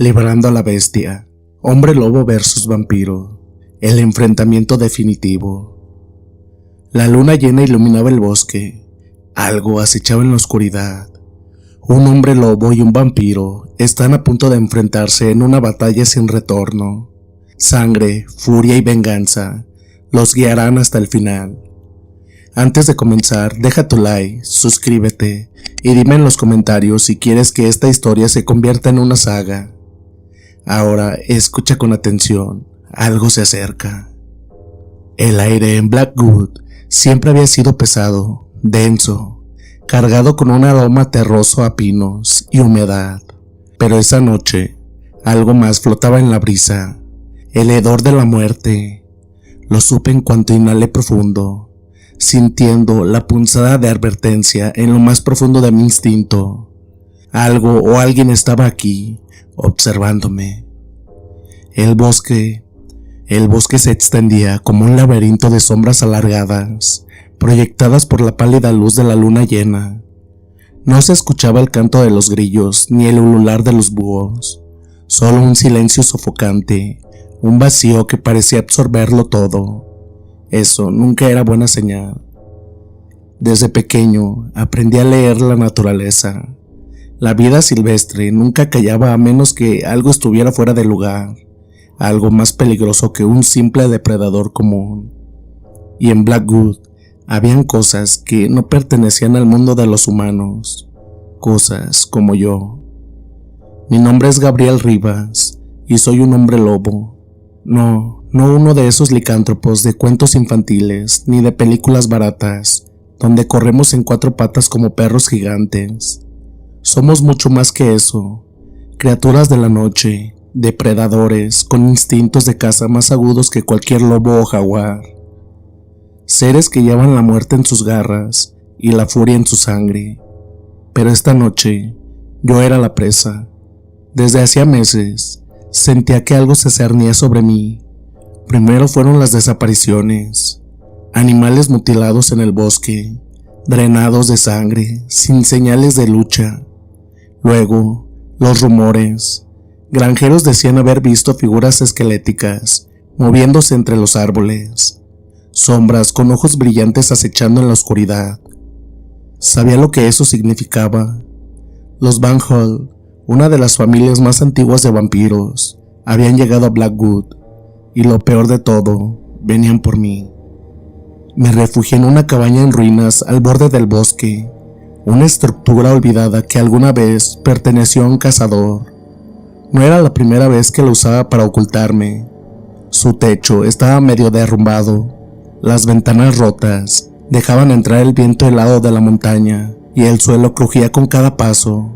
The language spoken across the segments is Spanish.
Librando a la bestia. Hombre lobo versus vampiro. El enfrentamiento definitivo. La luna llena iluminaba el bosque. Algo acechaba en la oscuridad. Un hombre lobo y un vampiro están a punto de enfrentarse en una batalla sin retorno. Sangre, furia y venganza los guiarán hasta el final. Antes de comenzar, deja tu like, suscríbete y dime en los comentarios si quieres que esta historia se convierta en una saga. Ahora escucha con atención, algo se acerca. El aire en Blackwood siempre había sido pesado, denso, cargado con un aroma terroso a pinos y humedad. Pero esa noche, algo más flotaba en la brisa, el hedor de la muerte. Lo supe en cuanto inhalé profundo, sintiendo la punzada de advertencia en lo más profundo de mi instinto. Algo o alguien estaba aquí, observándome. El bosque se extendía como un laberinto de sombras alargadas, proyectadas por la pálida luz de la luna llena. No se escuchaba el canto de los grillos ni el ulular de los búhos, solo un silencio sofocante, un vacío que parecía absorberlo todo. Eso nunca era buena señal. Desde pequeño aprendí a leer la naturaleza. La vida silvestre nunca callaba a menos que algo estuviera fuera de lugar, algo más peligroso que un simple depredador común. Y en Blackwood habían cosas que no pertenecían al mundo de los humanos, cosas como yo. Mi nombre es Gabriel Rivas y soy un hombre lobo. No uno de esos licántropos de cuentos infantiles ni de películas baratas, donde corremos en cuatro patas como perros gigantes. Somos mucho más que eso, criaturas de la noche, depredadores con instintos de caza más agudos que cualquier lobo o jaguar. Seres que llevan la muerte en sus garras y la furia en su sangre. Pero esta noche, yo era la presa. Desde hacía meses, sentía que algo se cernía sobre mí. Primero fueron las desapariciones, animales mutilados en el bosque, drenados de sangre, sin señales de lucha. Luego, los rumores. Granjeros decían haber visto figuras esqueléticas moviéndose entre los árboles, sombras con ojos brillantes acechando en la oscuridad. Sabía lo que eso significaba. Los Van Hall, una de las familias más antiguas de vampiros, habían llegado a Blackwood, y lo peor de todo, venían por mí. Me refugié en una cabaña en ruinas al borde del bosque, una estructura olvidada que alguna vez perteneció a un cazador. No era la primera vez que lo usaba para ocultarme. Su techo estaba medio derrumbado, las ventanas rotas dejaban entrar el viento helado de la montaña y el suelo crujía con cada paso.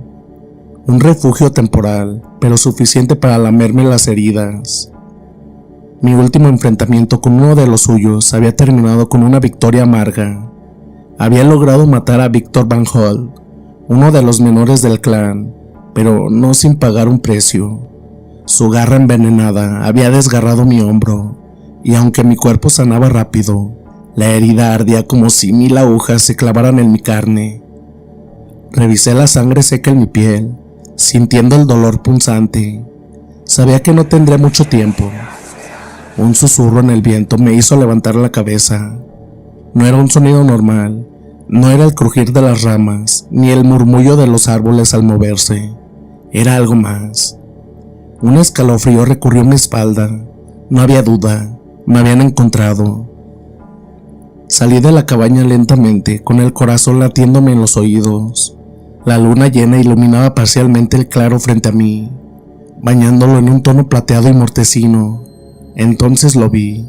Un refugio temporal, pero suficiente para lamerme las heridas. Mi último enfrentamiento con uno de los suyos había terminado con una victoria amarga. Había logrado matar a Victor Van Hall, uno de los menores del clan, pero no sin pagar un precio. Su garra envenenada había desgarrado mi hombro, y aunque mi cuerpo sanaba rápido, la herida ardía como si 1000 agujas se clavaran en mi carne. Revisé la sangre seca en mi piel, sintiendo el dolor punzante. Sabía que no tendría mucho tiempo. Un susurro en el viento me hizo levantar la cabeza. No era un sonido normal, no era el crujir de las ramas, ni el murmullo de los árboles al moverse. Era algo más. Un escalofrío recorrió mi espalda. No había duda, me habían encontrado. Salí de la cabaña lentamente, con el corazón latiéndome en los oídos. La luna llena iluminaba parcialmente el claro frente a mí, bañándolo en un tono plateado y mortecino. Entonces lo vi.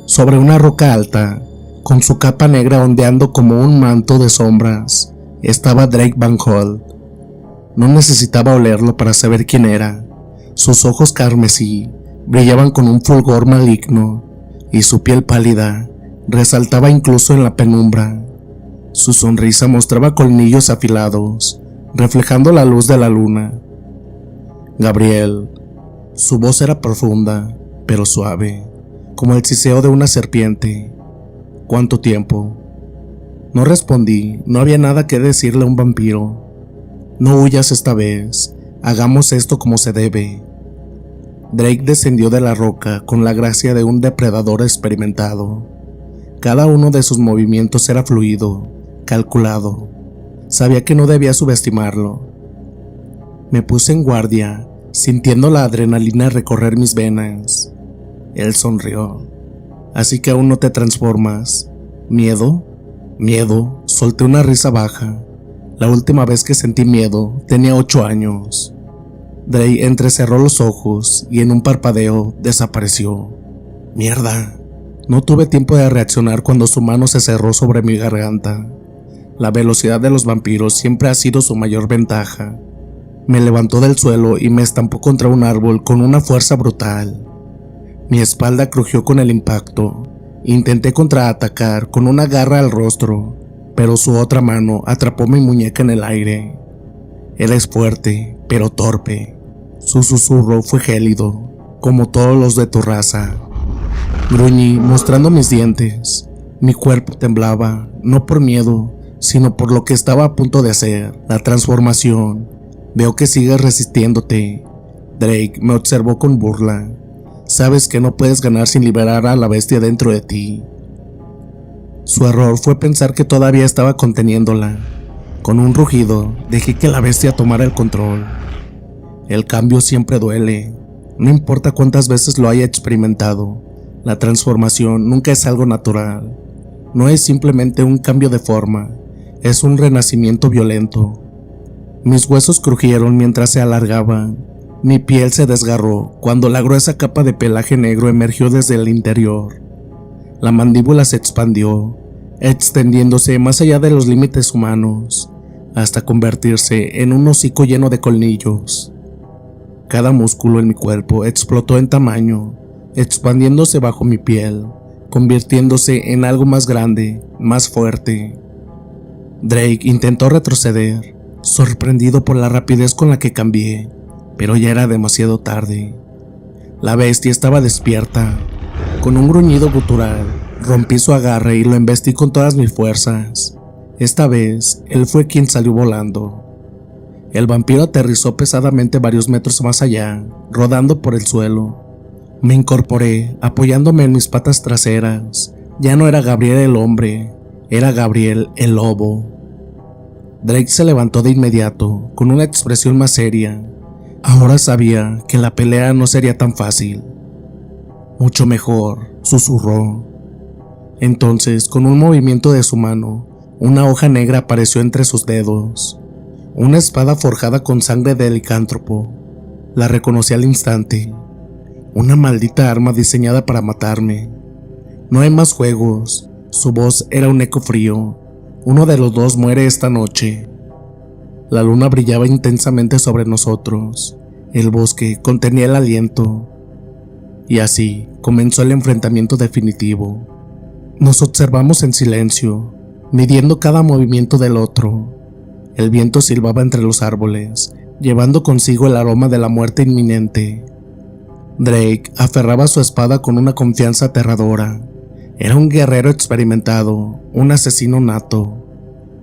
Sobre una roca alta, con su capa negra ondeando como un manto de sombras, estaba Drake Van Hall. No necesitaba olerlo para saber quién era. Sus ojos carmesí brillaban con un fulgor maligno, y su piel pálida resaltaba incluso en la penumbra. Su sonrisa mostraba colmillos afilados, reflejando la luz de la luna. Gabriel. Su voz era profunda, pero suave, como el siseo de una serpiente. ¿Cuánto tiempo? No respondí, no había nada que decirle a un vampiro. No huyas esta vez, Hagamos esto como se debe. Drake descendió de la roca con la gracia de un depredador experimentado. Cada uno de sus movimientos era fluido, calculado. Sabía que no debía subestimarlo. Me puse en guardia, sintiendo la adrenalina recorrer mis venas. Él sonrió. Así que aún no te transformas. ¿Miedo? Miedo. Solté una risa baja. La última vez que sentí miedo tenía 8 años. Drake entrecerró los ojos y en un parpadeo desapareció. Mierda. No tuve tiempo de reaccionar cuando su mano se cerró sobre mi garganta. La velocidad de los vampiros siempre ha sido su mayor ventaja. Me levantó del suelo y me estampó contra un árbol con una fuerza brutal. Mi espalda crujió con el impacto. Intenté contraatacar con una garra al rostro, pero su otra mano atrapó mi muñeca en el aire. Eres fuerte, pero torpe. Su susurro fue gélido, como todos los de tu raza. Gruñí, mostrando mis dientes. Mi cuerpo temblaba, no por miedo, sino por lo que estaba a punto de hacer, la transformación. Veo que sigues resistiéndote. Drake me observó con burla. Sabes que no puedes ganar sin liberar a la bestia dentro de ti. Su error fue pensar que todavía estaba conteniéndola. Con un rugido, dejé que la bestia tomara el control. El cambio siempre duele. No importa cuántas veces lo haya experimentado, la transformación nunca es algo natural. No es simplemente un cambio de forma, es un renacimiento violento. Mis huesos crujieron mientras se alargaban. Mi piel se desgarró cuando la gruesa capa de pelaje negro emergió desde el interior. La mandíbula se expandió, extendiéndose más allá de los límites humanos, hasta convertirse en un hocico lleno de colmillos. Cada músculo en mi cuerpo explotó en tamaño, expandiéndose bajo mi piel, convirtiéndose en algo más grande, más fuerte. Drake intentó retroceder, sorprendido por la rapidez con la que cambié, pero ya era demasiado tarde. La bestia estaba despierta. Con un gruñido gutural, rompí su agarre y lo embestí con todas mis fuerzas. Esta vez, él fue quien salió volando. El vampiro aterrizó pesadamente varios metros más allá, rodando por el suelo. Me incorporé, apoyándome en mis patas traseras. Ya no era Gabriel el hombre, era Gabriel el lobo. Drake se levantó de inmediato, con una expresión más seria. Ahora sabía que la pelea no sería tan fácil. Mucho mejor, susurró. Entonces, con un movimiento de su mano, una hoja negra apareció entre sus dedos. Una espada forjada con sangre de licántropo. La reconocí al instante. Una maldita arma diseñada para matarme. No hay más juegos. Su voz era un eco frío. Uno de los dos muere esta noche. La luna brillaba intensamente sobre nosotros. El bosque contenía el aliento. Y así comenzó el enfrentamiento definitivo. Nos observamos en silencio, midiendo cada movimiento del otro. El viento silbaba entre los árboles, llevando consigo el aroma de la muerte inminente. Drake aferraba su espada con una confianza aterradora. Era un guerrero experimentado, un asesino nato.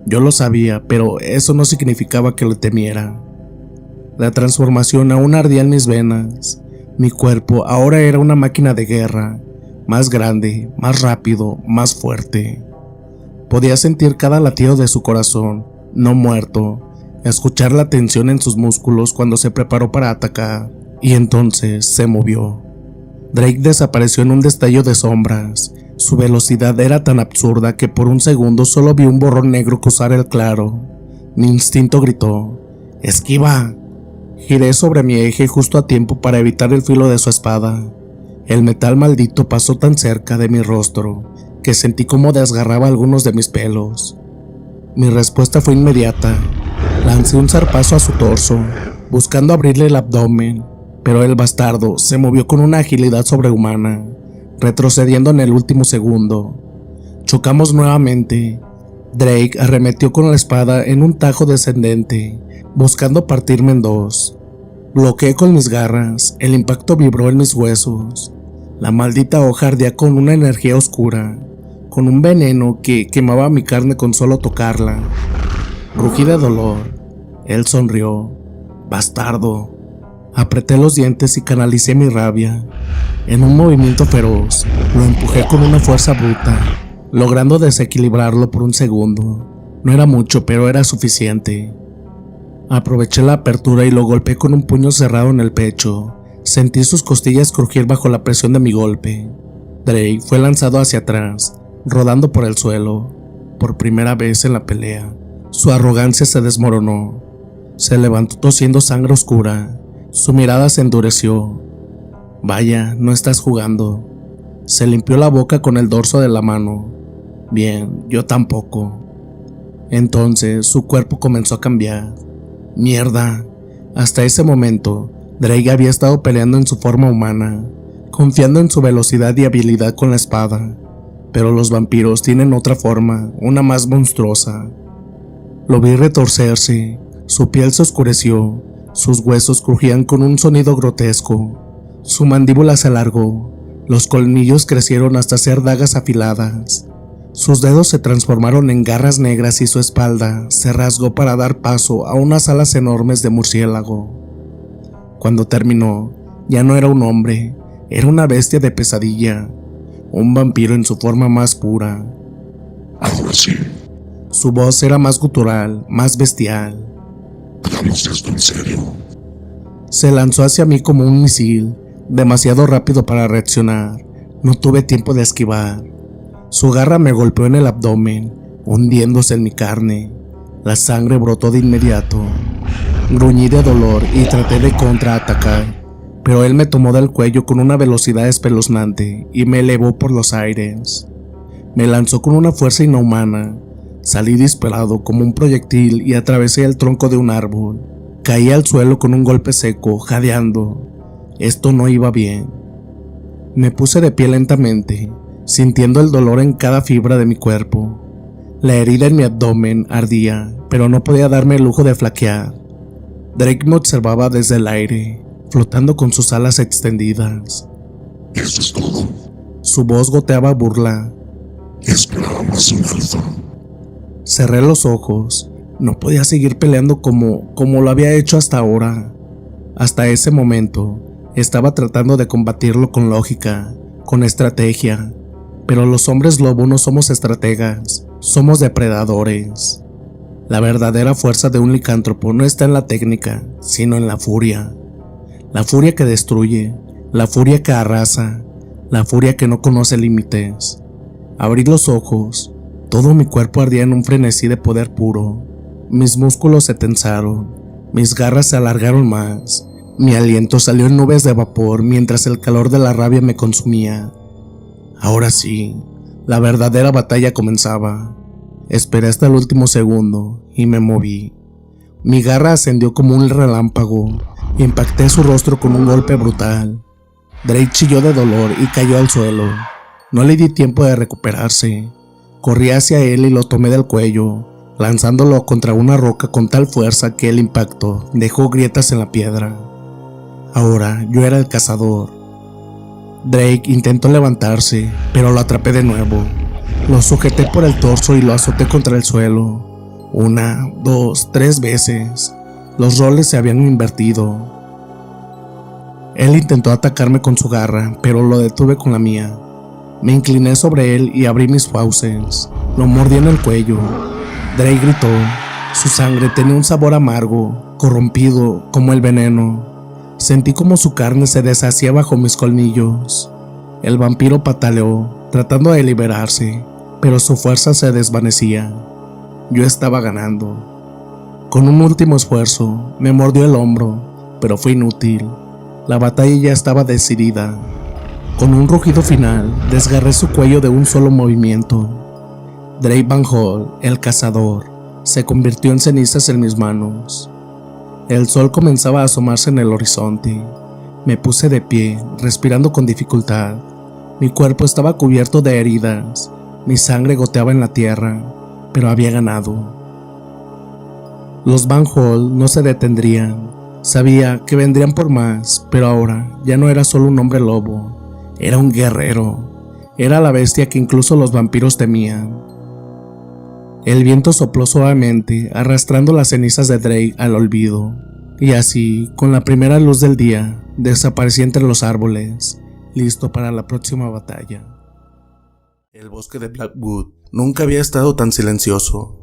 Yo lo sabía, pero eso no significaba que lo temiera. La transformación aún ardía en mis venas. Mi cuerpo ahora era una máquina de guerra, más grande, más rápido, más fuerte. Podía sentir cada latido de su corazón, no muerto, escuchar la tensión en sus músculos cuando se preparó para atacar, y entonces se movió. Drake desapareció en un destello de sombras. Su velocidad era tan absurda que por un segundo solo vi un borrón negro cruzar el claro. Mi instinto gritó: ¡esquiva! Giré sobre mi eje justo a tiempo para evitar el filo de su espada. El metal maldito pasó tan cerca de mi rostro que sentí como desgarraba algunos de mis pelos. Mi respuesta fue inmediata. Lancé un zarpazo a su torso, buscando abrirle el abdomen, pero el bastardo se movió con una agilidad sobrehumana, retrocediendo en el último segundo. Chocamos nuevamente. Drake arremetió con la espada en un tajo descendente, buscando partirme en dos. Bloqueé con mis garras, el impacto vibró en mis huesos. La maldita hoja ardía con una energía oscura, con un veneno que quemaba mi carne con solo tocarla. Rugí de dolor. Él sonrió. Bastardo. Apreté los dientes y canalicé mi rabia. En un movimiento feroz, lo empujé con una fuerza bruta, logrando desequilibrarlo por un segundo. No era mucho, pero era suficiente. Aproveché la apertura y lo golpeé con un puño cerrado en el pecho. Sentí sus costillas crujir bajo la presión de mi golpe. Drake fue lanzado hacia atrás, rodando por el suelo. Por primera vez en la pelea, su arrogancia se desmoronó. Se levantó tosiendo sangre oscura. Su mirada se endureció. Vaya, no estás jugando. Se limpió la boca con el dorso de la mano. Bien, yo tampoco. Entonces su cuerpo comenzó a cambiar. Mierda. Hasta ese momento, Drake había estado peleando en su forma humana, confiando en su velocidad y habilidad con la espada. Pero los vampiros tienen otra forma, una más monstruosa. Lo vi retorcerse, su piel se oscureció, sus huesos crujían con un sonido grotesco. Su mandíbula se alargó, los colmillos crecieron hasta ser dagas afiladas. Sus dedos se transformaron en garras negras y su espalda se rasgó para dar paso a unas alas enormes de murciélago. Cuando terminó, ya no era un hombre, era una bestia de pesadilla, un vampiro en su forma más pura. Ahora sí. Su voz era más gutural, más bestial. Hagamos esto en serio. Se lanzó hacia mí como un misil, demasiado rápido para reaccionar. No tuve tiempo de esquivar. Su garra me golpeó en el abdomen, hundiéndose en mi carne. La sangre brotó de inmediato. Gruñí de dolor y traté de contraatacar, pero él me tomó del cuello con una velocidad espeluznante y me elevó por los aires. Me lanzó con una fuerza inhumana. Salí disparado como un proyectil y atravesé el tronco de un árbol. Caí al suelo con un golpe seco, jadeando. Esto no iba bien. Me puse de pie lentamente, sintiendo el dolor en cada fibra de mi cuerpo. La herida en mi abdomen ardía, pero no podía darme el lujo de flaquear. Drake me observaba desde el aire, flotando con sus alas extendidas. ¿Eso es todo? Su voz goteaba burla. Esperaba más un alfa. Cerré los ojos. No podía seguir peleando como lo había hecho hasta ahora. Hasta ese momento, estaba tratando de combatirlo con lógica, con estrategia. Pero los hombres lobo no somos estrategas, somos depredadores. La verdadera fuerza de un licántropo no está en la técnica, sino en la furia. La furia que destruye, la furia que arrasa, la furia que no conoce límites. Abrí los ojos, todo mi cuerpo ardía en un frenesí de poder puro. Mis músculos se tensaron, mis garras se alargaron más, mi aliento salió en nubes de vapor mientras el calor de la rabia me consumía. Ahora sí, la verdadera batalla comenzaba. Esperé hasta el último segundo y me moví. Mi garra ascendió como un relámpago. Impacté su rostro con un golpe brutal. Drake chilló de dolor y cayó al suelo. No le di tiempo de recuperarse. Corrí hacia él y lo tomé del cuello, lanzándolo contra una roca con tal fuerza que el impacto dejó grietas en la piedra. Ahora yo era el cazador. Drake intentó levantarse, pero lo atrapé de nuevo. Lo sujeté por el torso y lo azoté contra el suelo. 1, 2, 3 veces. Los roles se habían invertido. Él intentó atacarme con su garra, pero lo detuve con la mía. Me incliné sobre él y abrí mis fauces. Lo mordí en el cuello. Drake gritó. Su sangre tenía un sabor amargo, corrompido como el veneno. Sentí como su carne se deshacía bajo mis colmillos. El vampiro pataleó, tratando de liberarse, pero su fuerza se desvanecía. Yo estaba ganando. Con un último esfuerzo, me mordió el hombro, pero fue inútil. La batalla ya estaba decidida. Con un rugido final, desgarré su cuello de un solo movimiento. Drake Van Hall, el cazador, se convirtió en cenizas en mis manos. El sol comenzaba a asomarse en el horizonte. Me puse de pie, respirando con dificultad. Mi cuerpo estaba cubierto de heridas. Mi sangre goteaba en la tierra, pero había ganado. Los Van Hall no se detendrían. Sabía que vendrían por más, pero ahora ya no era solo un hombre lobo. Era un guerrero. Era la bestia que incluso los vampiros temían. El viento sopló suavemente, arrastrando las cenizas de Drake al olvido. Y así, con la primera luz del día, desaparecí entre los árboles, listo para la próxima batalla. El bosque de Blackwood nunca había estado tan silencioso.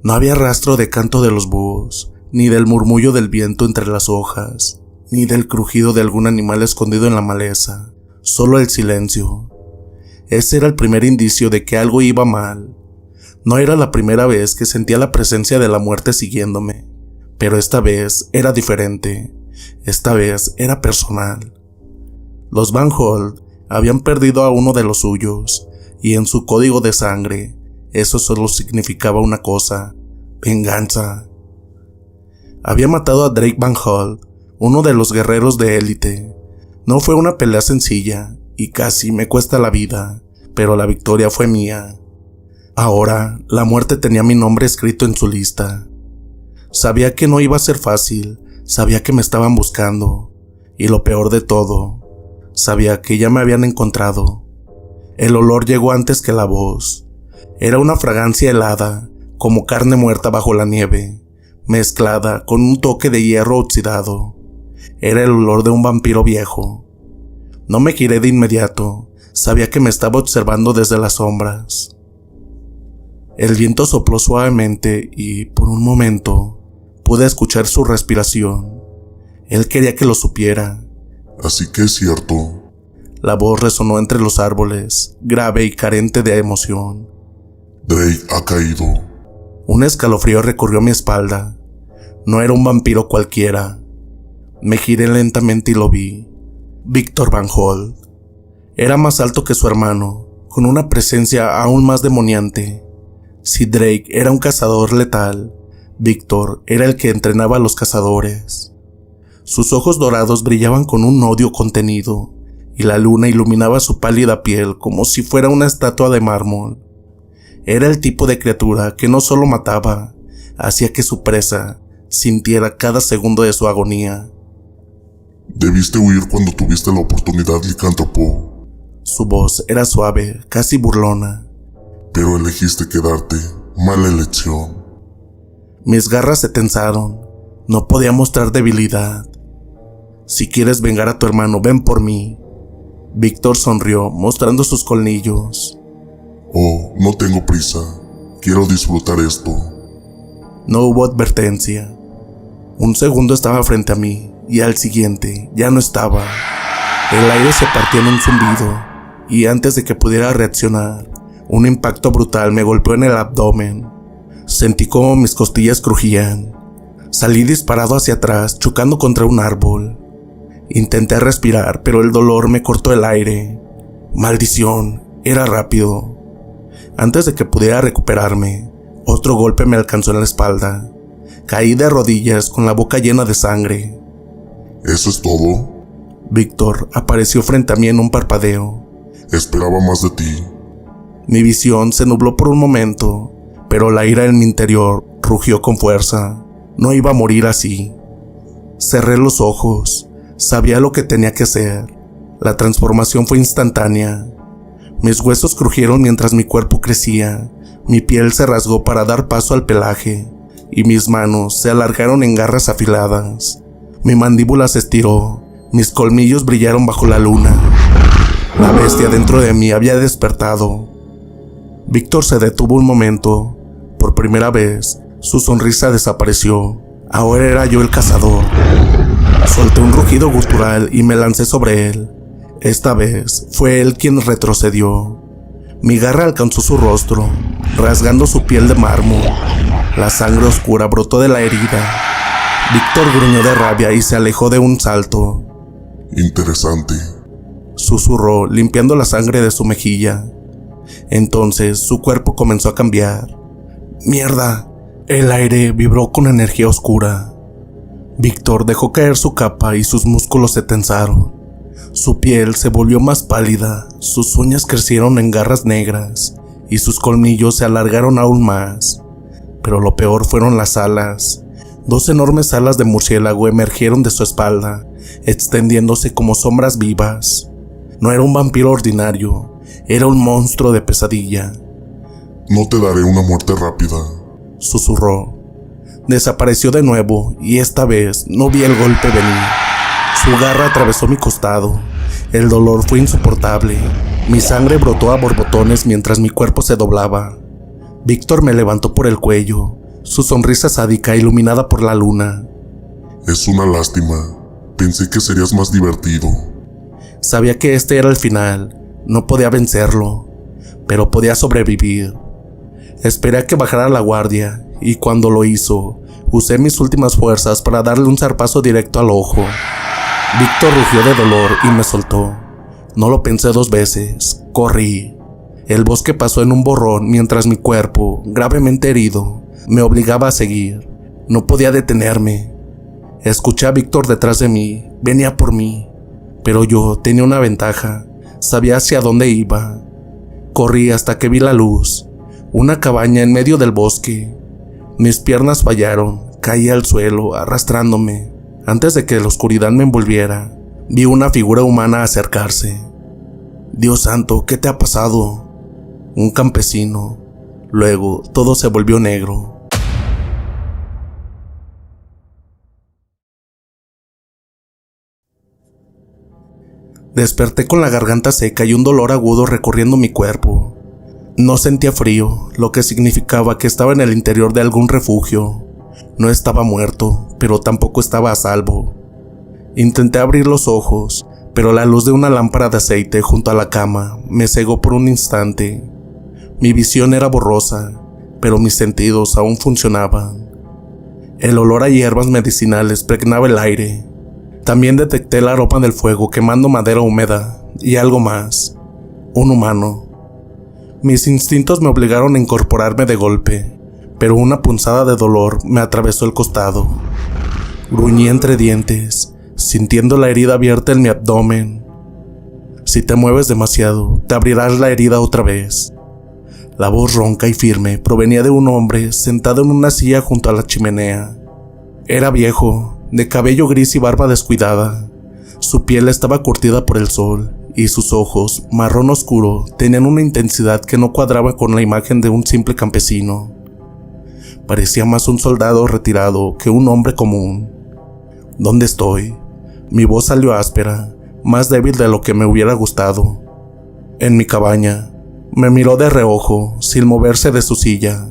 No había rastro de canto de los búhos, ni del murmullo del viento entre las hojas, ni del crujido de algún animal escondido en la maleza. Solo el silencio. Ese era el primer indicio de que algo iba mal. No era la primera vez que sentía la presencia de la muerte siguiéndome, pero esta vez era diferente. Esta vez era personal. Los Van Holt habían perdido a uno de los suyos, y en su código de sangre, eso solo significaba una cosa: venganza. Había matado a Drake Van Holt, uno de los guerreros de élite. No fue una pelea sencilla, y casi me cuesta la vida, pero la victoria fue mía. Ahora, la muerte tenía mi nombre escrito en su lista. Sabía que no iba a ser fácil, sabía que me estaban buscando, y lo peor de todo, sabía que ya me habían encontrado. El olor llegó antes que la voz. Era una fragancia helada, como carne muerta bajo la nieve, mezclada con un toque de hierro oxidado. Era el olor de un vampiro viejo. No me giré de inmediato, sabía que me estaba observando desde las sombras. El viento sopló suavemente y, por un momento, pude escuchar su respiración. Él quería que lo supiera. Así que es cierto. La voz resonó entre los árboles, grave y carente de emoción. Drake ha caído. Un escalofrío recorrió mi espalda. No era un vampiro cualquiera. Me giré lentamente y lo vi. Victor Van Holt. Era más alto que su hermano, con una presencia aún más demoniante. Si Drake era un cazador letal, Victor era el que entrenaba a los cazadores. Sus ojos dorados brillaban con un odio contenido, y la luna iluminaba su pálida piel como si fuera una estatua de mármol. Era el tipo de criatura que no solo mataba, hacía que su presa sintiera cada segundo de su agonía. Debiste huir cuando tuviste la oportunidad, licántropo. Su voz era suave, casi burlona. Pero elegiste quedarte. Mala elección. Mis garras se tensaron. No podía mostrar debilidad. Si quieres vengar a tu hermano, ven por mí. Victor sonrió, mostrando sus colmillos. Oh, no tengo prisa. Quiero disfrutar esto. No hubo advertencia. Un segundo estaba frente a mí, y al siguiente ya no estaba. El aire se partió en un zumbido, y antes de que pudiera reaccionar, un impacto brutal me golpeó en el abdomen. Sentí como mis costillas crujían. Salí disparado hacia atrás, chocando contra un árbol. Intenté respirar, pero el dolor me cortó el aire. Maldición, era rápido. Antes de que pudiera recuperarme, otro golpe me alcanzó en la espalda. Caí de rodillas con la boca llena de sangre. ¿Eso es todo? Victor apareció frente a mí en un parpadeo. Esperaba más de ti. Mi visión se nubló por un momento, pero la ira en mi interior rugió con fuerza. No iba a morir así. Cerré los ojos. Sabía lo que tenía que hacer. La transformación fue instantánea. Mis huesos crujieron mientras mi cuerpo crecía. Mi piel se rasgó para dar paso al pelaje, y mis manos se alargaron en garras afiladas. Mi mandíbula se estiró. Mis colmillos brillaron bajo la luna. La bestia dentro de mí había despertado. Victor se detuvo un momento. Por primera vez, su sonrisa desapareció. Ahora era yo el cazador. Solté un rugido gutural y me lancé sobre él. Esta vez fue él quien retrocedió. Mi garra alcanzó su rostro, rasgando su piel de mármol. La sangre oscura brotó de la herida. Victor gruñó de rabia y se alejó de un salto. Interesante, susurró, limpiando la sangre de su mejilla. Entonces su cuerpo comenzó a cambiar. ¡Mierda! El aire vibró con energía oscura. Victor dejó caer su capa y sus músculos se tensaron. Su piel se volvió más pálida, sus uñas crecieron en garras negras y sus colmillos se alargaron aún más. Pero lo peor fueron las alas. 2 enormes alas de murciélago emergieron de su espalda, extendiéndose como sombras vivas. No era un vampiro ordinario, era un monstruo de pesadilla. No te daré una muerte rápida, susurró. Desapareció de nuevo y esta vez no vi el golpe venir. Su garra atravesó mi costado. El dolor fue insoportable. Mi sangre brotó a borbotones mientras mi cuerpo se doblaba. Víctor me levantó por el cuello, su sonrisa sádica iluminada por la luna. Es una lástima. Pensé que serías más divertido. Sabía que este era el final. No podía vencerlo, pero podía sobrevivir. Esperé a que bajara la guardia y cuando lo hizo, usé mis últimas fuerzas para darle un zarpazo directo al ojo. Víctor rugió de dolor y me soltó. No lo pensé 2 veces. Corrí. El bosque pasó en un borrón mientras mi cuerpo, gravemente herido, me obligaba a seguir. No podía detenerme. Escuché a Víctor detrás de mí. Venía por mí. Pero yo tenía una ventaja. Sabía hacia dónde iba. Corrí hasta que vi la luz. Una cabaña en medio del bosque. Mis piernas fallaron. Caí al suelo, arrastrándome. Antes de que la oscuridad me envolviera, vi una figura humana acercarse. Dios santo, ¿qué te ha pasado? Un campesino. Luego, todo se volvió negro. Desperté con la garganta seca y un dolor agudo recorriendo mi cuerpo. No sentía frío, lo que significaba que estaba en el interior de algún refugio. No estaba muerto, pero tampoco estaba a salvo. Intenté abrir los ojos, pero la luz de una lámpara de aceite junto a la cama me cegó por un instante. Mi visión era borrosa, pero mis sentidos aún funcionaban. El olor a hierbas medicinales pregnaba el aire. También detecté el aroma del fuego quemando madera húmeda y algo más. Un humano. Mis instintos me obligaron a incorporarme de golpe, pero una punzada de dolor me atravesó el costado. Gruñí entre dientes, sintiendo la herida abierta en mi abdomen. Si te mueves demasiado, te abrirás la herida otra vez. La voz ronca y firme provenía de un hombre sentado en una silla junto a la chimenea. Era viejo, de cabello gris y barba descuidada. Su piel estaba curtida por el sol y sus ojos, marrón oscuro, tenían una intensidad que no cuadraba con la imagen de un simple campesino. Parecía más un soldado retirado que un hombre común. ¿Dónde estoy? Mi voz salió áspera, más débil de lo que me hubiera gustado. En mi cabaña. Me miró de reojo, sin moverse de su silla.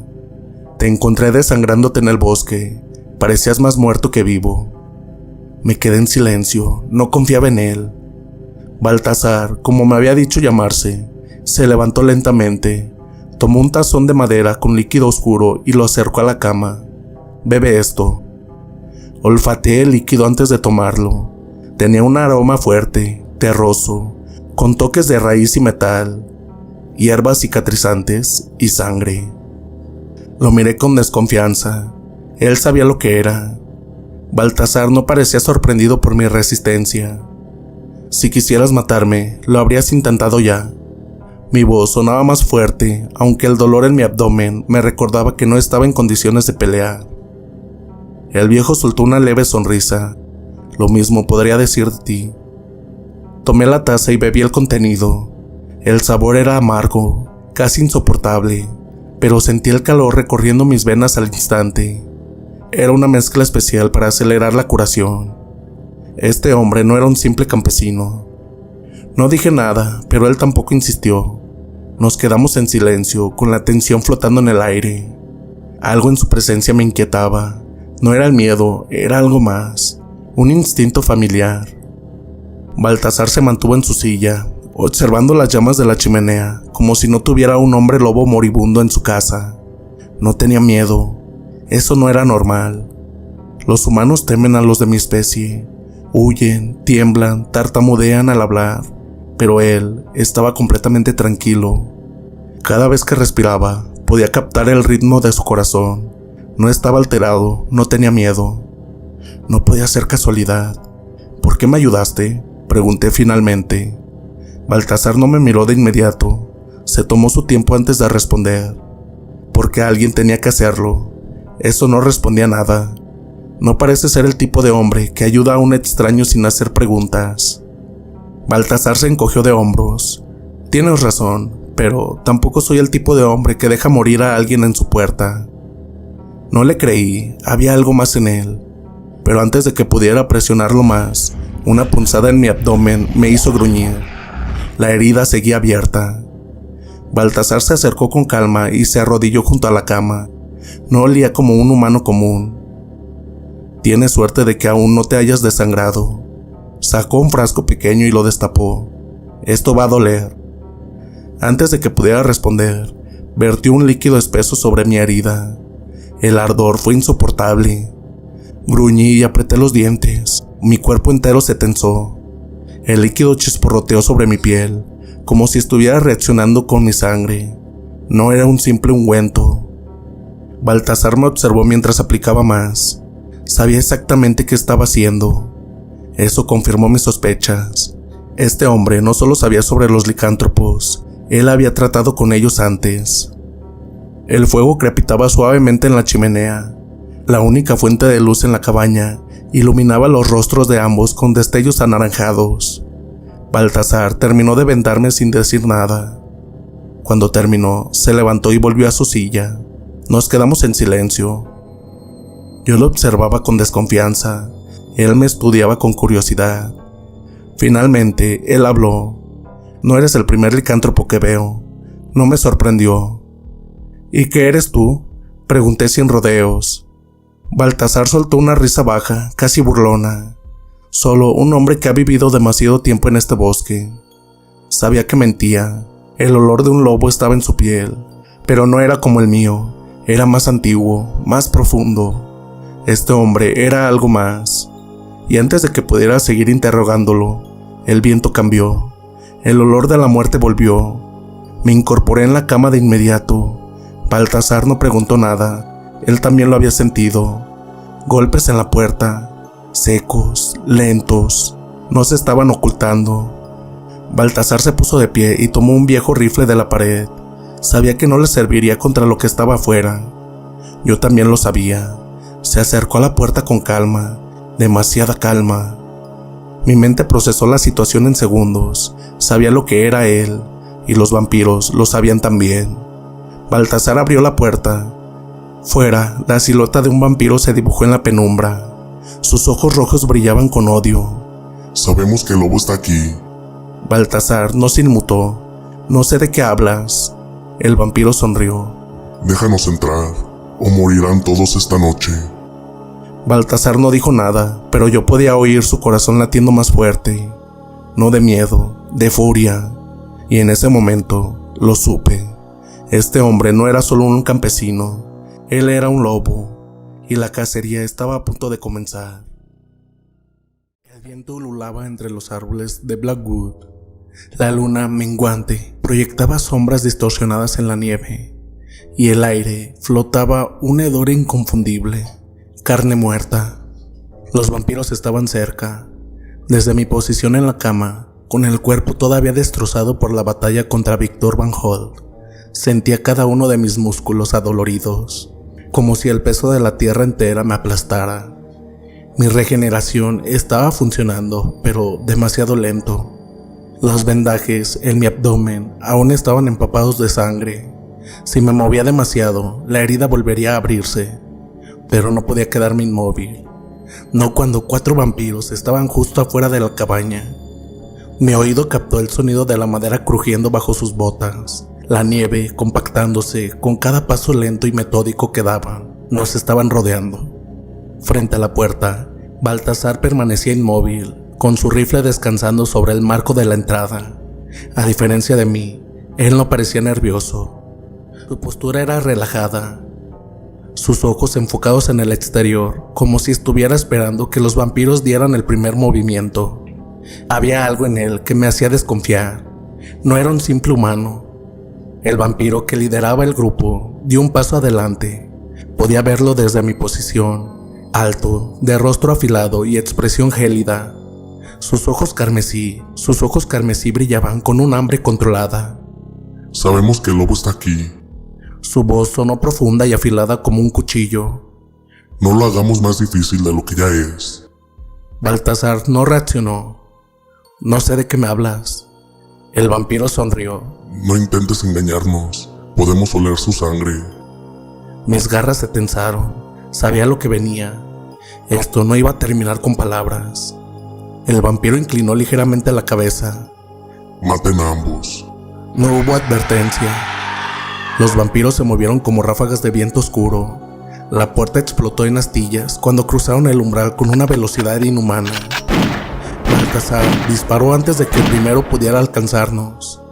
Te encontré desangrándote en el bosque. Parecías más muerto que vivo. Me quedé en silencio, no confiaba en él. Baltasar, como me había dicho llamarse, se levantó lentamente, tomó un tazón de madera con líquido oscuro y lo acercó a la cama. Bebe esto. Olfateé el líquido antes de tomarlo. Tenía un aroma fuerte, terroso, con toques de raíz y metal, hierbas cicatrizantes y sangre. Lo miré con desconfianza. Él sabía lo que era. Baltasar no parecía sorprendido por mi resistencia. Si quisieras matarme, lo habrías intentado ya. Mi voz sonaba más fuerte, aunque el dolor en mi abdomen me recordaba que no estaba en condiciones de pelear. El viejo soltó una leve sonrisa. Lo mismo podría decir de ti. Tomé la taza y bebí el contenido. El sabor era amargo, casi insoportable, pero sentí el calor recorriendo mis venas al instante. Era una mezcla especial para acelerar la curación. Este hombre no era un simple campesino. No dije nada, pero él tampoco insistió. Nos quedamos en silencio, con la tensión flotando en el aire. Algo en su presencia me inquietaba. No era el miedo, era algo más. Un instinto familiar. Baltasar se mantuvo en su silla, observando las llamas de la chimenea, como si no tuviera un hombre lobo moribundo en su casa. No tenía miedo. Eso no era normal. Los humanos temen a los de mi especie. Huyen, tiemblan, tartamudean al hablar. Pero él estaba completamente tranquilo. Cada vez que respiraba, podía captar el ritmo de su corazón. No estaba alterado, no tenía miedo. No podía ser casualidad. ¿Por qué me ayudaste?, pregunté finalmente. Baltasar no me miró de inmediato. Se tomó su tiempo antes de responder. Porque alguien tenía que hacerlo. Eso no respondía nada. No parece ser el tipo de hombre que ayuda a un extraño sin hacer preguntas. Baltasar se encogió de hombros. Tienes razón, pero tampoco soy el tipo de hombre que deja morir a alguien en su puerta. No le creí, había algo más en él. Pero antes de que pudiera presionarlo más, una punzada en mi abdomen me hizo gruñir. La herida seguía abierta. Baltasar se acercó con calma y se arrodilló junto a la cama. No olía como un humano común. Tienes suerte de que aún no te hayas desangrado. Sacó un frasco pequeño y lo destapó. Esto va a doler. Antes de que pudiera responder, vertió un líquido espeso sobre mi herida. El ardor fue insoportable. Gruñí y apreté los dientes. Mi cuerpo entero se tensó. El líquido chisporroteó sobre mi piel, como si estuviera reaccionando con mi sangre. No era un simple ungüento. Baltasar me observó mientras aplicaba más. Sabía exactamente qué estaba haciendo. Eso confirmó mis sospechas. Este hombre no solo sabía sobre los licántropos, él había tratado con ellos antes. El fuego crepitaba suavemente en la chimenea. La única fuente de luz en la cabaña iluminaba los rostros de ambos con destellos anaranjados. Baltasar terminó de vendarme sin decir nada. Cuando terminó, se levantó y volvió a su silla. Nos quedamos en silencio. Yo lo observaba con desconfianza. Él me estudiaba con curiosidad. Finalmente, él habló. No eres el primer licántropo que veo. No me sorprendió. ¿Y qué eres tú?, pregunté sin rodeos. Baltasar soltó una risa baja, casi burlona. Solo un hombre que ha vivido demasiado tiempo en este bosque. Sabía que mentía. El olor de un lobo estaba en su piel, pero no era como el mío. Era más antiguo, más profundo. Este hombre era algo más. Y antes de que pudiera seguir interrogándolo, el viento cambió. El olor de la muerte volvió. Me incorporé en la cama de inmediato. Baltasar no preguntó nada. Él también lo había sentido. Golpes en la puerta, secos, lentos, no se estaban ocultando. Baltasar se puso de pie y tomó un viejo rifle de la pared. Sabía que no le serviría contra lo que estaba afuera. Yo también lo sabía. Se acercó a la puerta con calma, demasiada calma. Mi mente procesó la situación en segundos. Sabía lo que era él, y los vampiros lo sabían también. Baltasar abrió la puerta. Fuera, la silueta de un vampiro se dibujó en la penumbra. Sus ojos rojos brillaban con odio. Sabemos que el lobo está aquí. Baltasar no se inmutó. No sé de qué hablas. El vampiro sonrió. Déjanos entrar, o morirán todos esta noche. Baltasar no dijo nada, pero yo podía oír su corazón latiendo más fuerte. No de miedo, de furia. Y en ese momento, lo supe. Este hombre no era solo un campesino. Él era un lobo, y la cacería estaba a punto de comenzar. El viento ululaba entre los árboles de Blackwood. La luna menguante proyectaba sombras distorsionadas en la nieve, y el aire flotaba un hedor inconfundible, carne muerta. Los vampiros estaban cerca. Desde mi posición en la cama, con el cuerpo todavía destrozado por la batalla contra Victor Van Holt, sentía cada uno de mis músculos adoloridos, como si el peso de la tierra entera me aplastara. Mi regeneración estaba funcionando, pero demasiado lento. Los vendajes en mi abdomen aún estaban empapados de sangre. Si me movía demasiado, la herida volvería a abrirse, pero no podía quedarme inmóvil. No cuando 4 vampiros estaban justo afuera de la cabaña. Mi oído captó el sonido de la madera crujiendo bajo sus botas. La nieve compactándose con cada paso lento y metódico que daban. Nos estaban rodeando. Frente a la puerta, Baltasar permanecía inmóvil, con su rifle descansando sobre el marco de la entrada. A diferencia de mí, él no parecía nervioso. Su postura era relajada, sus ojos enfocados en el exterior, como si estuviera esperando que los vampiros dieran el primer movimiento. Había algo en él que me hacía desconfiar. No era un simple humano. El vampiro que lideraba el grupo dio un paso adelante. Podía verlo desde mi posición, alto, de rostro afilado y expresión gélida. Sus ojos carmesí brillaban con un hambre controlada. Sabemos que el lobo está aquí. Su voz sonó profunda y afilada como un cuchillo. No lo hagamos más difícil de lo que ya es. Baltasar no reaccionó. No sé de qué me hablas. El vampiro sonrió. No intentes engañarnos. Podemos oler su sangre. Mis garras se tensaron. Sabía lo que venía. Esto no iba a terminar con palabras. El vampiro inclinó ligeramente la cabeza. Maten a ambos. No hubo advertencia. Los vampiros se movieron como ráfagas de viento oscuro. La puerta explotó en astillas cuando cruzaron el umbral con una velocidad inhumana. Baltasar disparó antes de que el primero pudiera alcanzarnos.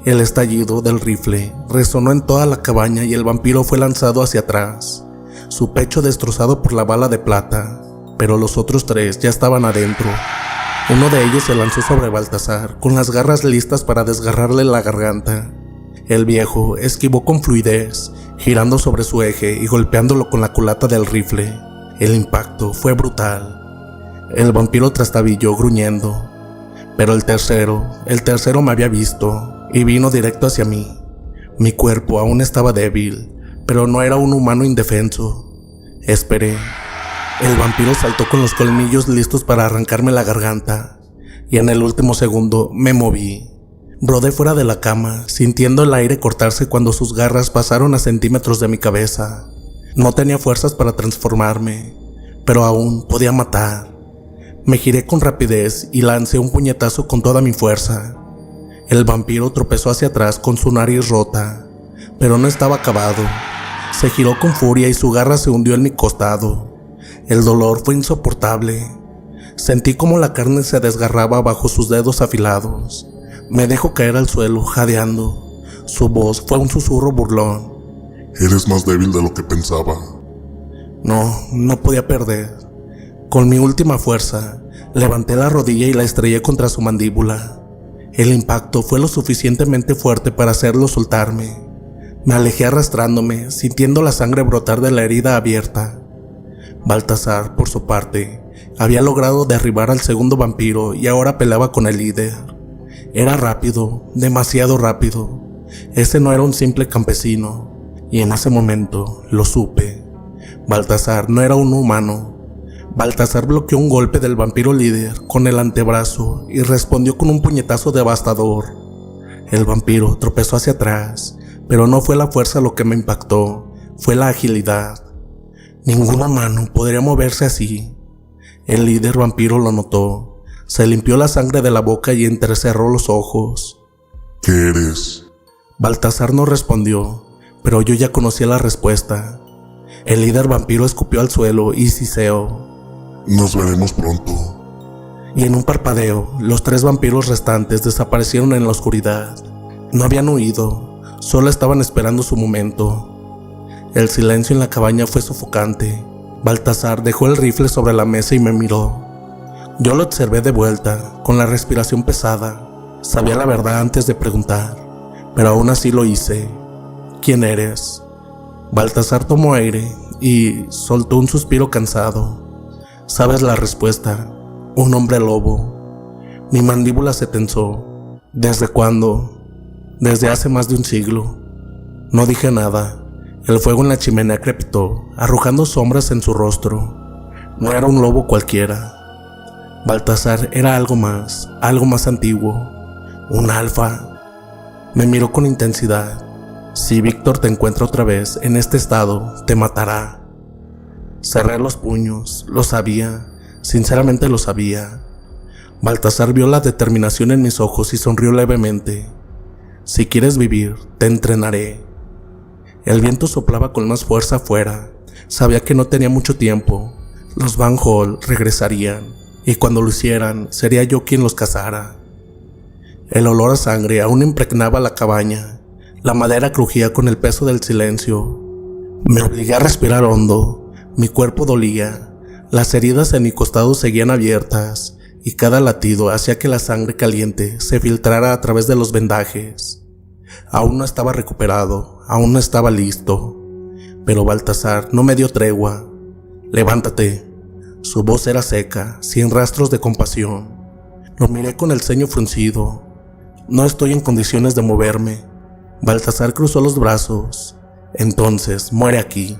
El estallido del rifle resonó en toda la cabaña y el vampiro fue lanzado hacia atrás, su pecho destrozado por la bala de plata, pero los otros tres ya estaban adentro. Uno de ellos se lanzó sobre Baltasar, con las garras listas para desgarrarle la garganta. El viejo esquivó con fluidez, girando sobre su eje y golpeándolo con la culata del rifle. El impacto fue brutal. El vampiro trastabilló gruñendo. Pero el tercero me había visto y vino directo hacia mí. Mi cuerpo aún estaba débil, pero no era un humano indefenso. Esperé. El vampiro saltó con los colmillos listos para arrancarme la garganta, y en el último segundo me moví. Brodé fuera de la cama, sintiendo el aire cortarse cuando sus garras pasaron a centímetros de mi cabeza. No tenía fuerzas para transformarme, pero aún podía matar. Me giré con rapidez y lancé un puñetazo con toda mi fuerza. El vampiro tropezó hacia atrás con su nariz rota, pero no estaba acabado. Se giró con furia y su garra se hundió en mi costado. El dolor fue insoportable. Sentí como la carne se desgarraba bajo sus dedos afilados. Me dejó caer al suelo, jadeando. Su voz fue un susurro burlón. Eres más débil de lo que pensaba. No podía perder. Con mi última fuerza, levanté la rodilla y la estrellé contra su mandíbula. El impacto fue lo suficientemente fuerte para hacerlo soltarme. Me alejé arrastrándome, sintiendo la sangre brotar de la herida abierta. Baltasar, por su parte, había logrado derribar al segundo vampiro y ahora peleaba con el líder. Era rápido, demasiado rápido. Ese no era un simple campesino, y en ese momento lo supe. Baltasar no era un humano. Baltasar bloqueó un golpe del vampiro líder con el antebrazo y respondió con un puñetazo devastador. El vampiro tropezó hacia atrás, pero no fue la fuerza lo que me impactó, fue la agilidad. Ninguna mano podría moverse así. El líder vampiro lo notó. Se limpió la sangre de la boca y entrecerró los ojos. ¿Qué eres? Baltasar no respondió, pero yo ya conocía la respuesta. El líder vampiro escupió al suelo y siseó. Nos veremos pronto. Y en un parpadeo, los tres vampiros restantes desaparecieron en la oscuridad. No habían huido, solo estaban esperando su momento. El silencio en la cabaña fue sofocante. Baltasar dejó el rifle sobre la mesa y me miró. Yo lo observé de vuelta, con la respiración pesada. Sabía la verdad antes de preguntar, pero aún así lo hice. ¿Quién eres? Baltasar tomó aire y soltó un suspiro cansado. Sabes la respuesta, un hombre lobo. Mi mandíbula se tensó. ¿Desde cuándo? Desde hace más de un siglo. No dije nada. El fuego en la chimenea crepitó, arrojando sombras en su rostro. No era un lobo cualquiera. Baltasar era algo más antiguo. Un alfa. Me miró con intensidad. Si Víctor te encuentra otra vez en este estado, te matará. Cerré los puños, lo sabía, sinceramente lo sabía. Baltasar vio la determinación en mis ojos y sonrió levemente. Si quieres vivir, te entrenaré. El viento soplaba con más fuerza afuera. Sabía que no tenía mucho tiempo. Los Van Hall regresarían, y cuando lo hicieran, sería yo quien los cazara. El olor a sangre aún impregnaba la cabaña. La madera crujía con el peso del silencio. Me obligué a respirar hondo. Mi cuerpo dolía, las heridas en mi costado seguían abiertas y cada latido hacía que la sangre caliente se filtrara a través de los vendajes. Aún no estaba recuperado, aún no estaba listo, pero Baltasar no me dio tregua. Levántate. Su voz era seca, sin rastros de compasión. Lo miré con el ceño fruncido. No estoy en condiciones de moverme. Baltasar cruzó los brazos. Entonces, muere aquí.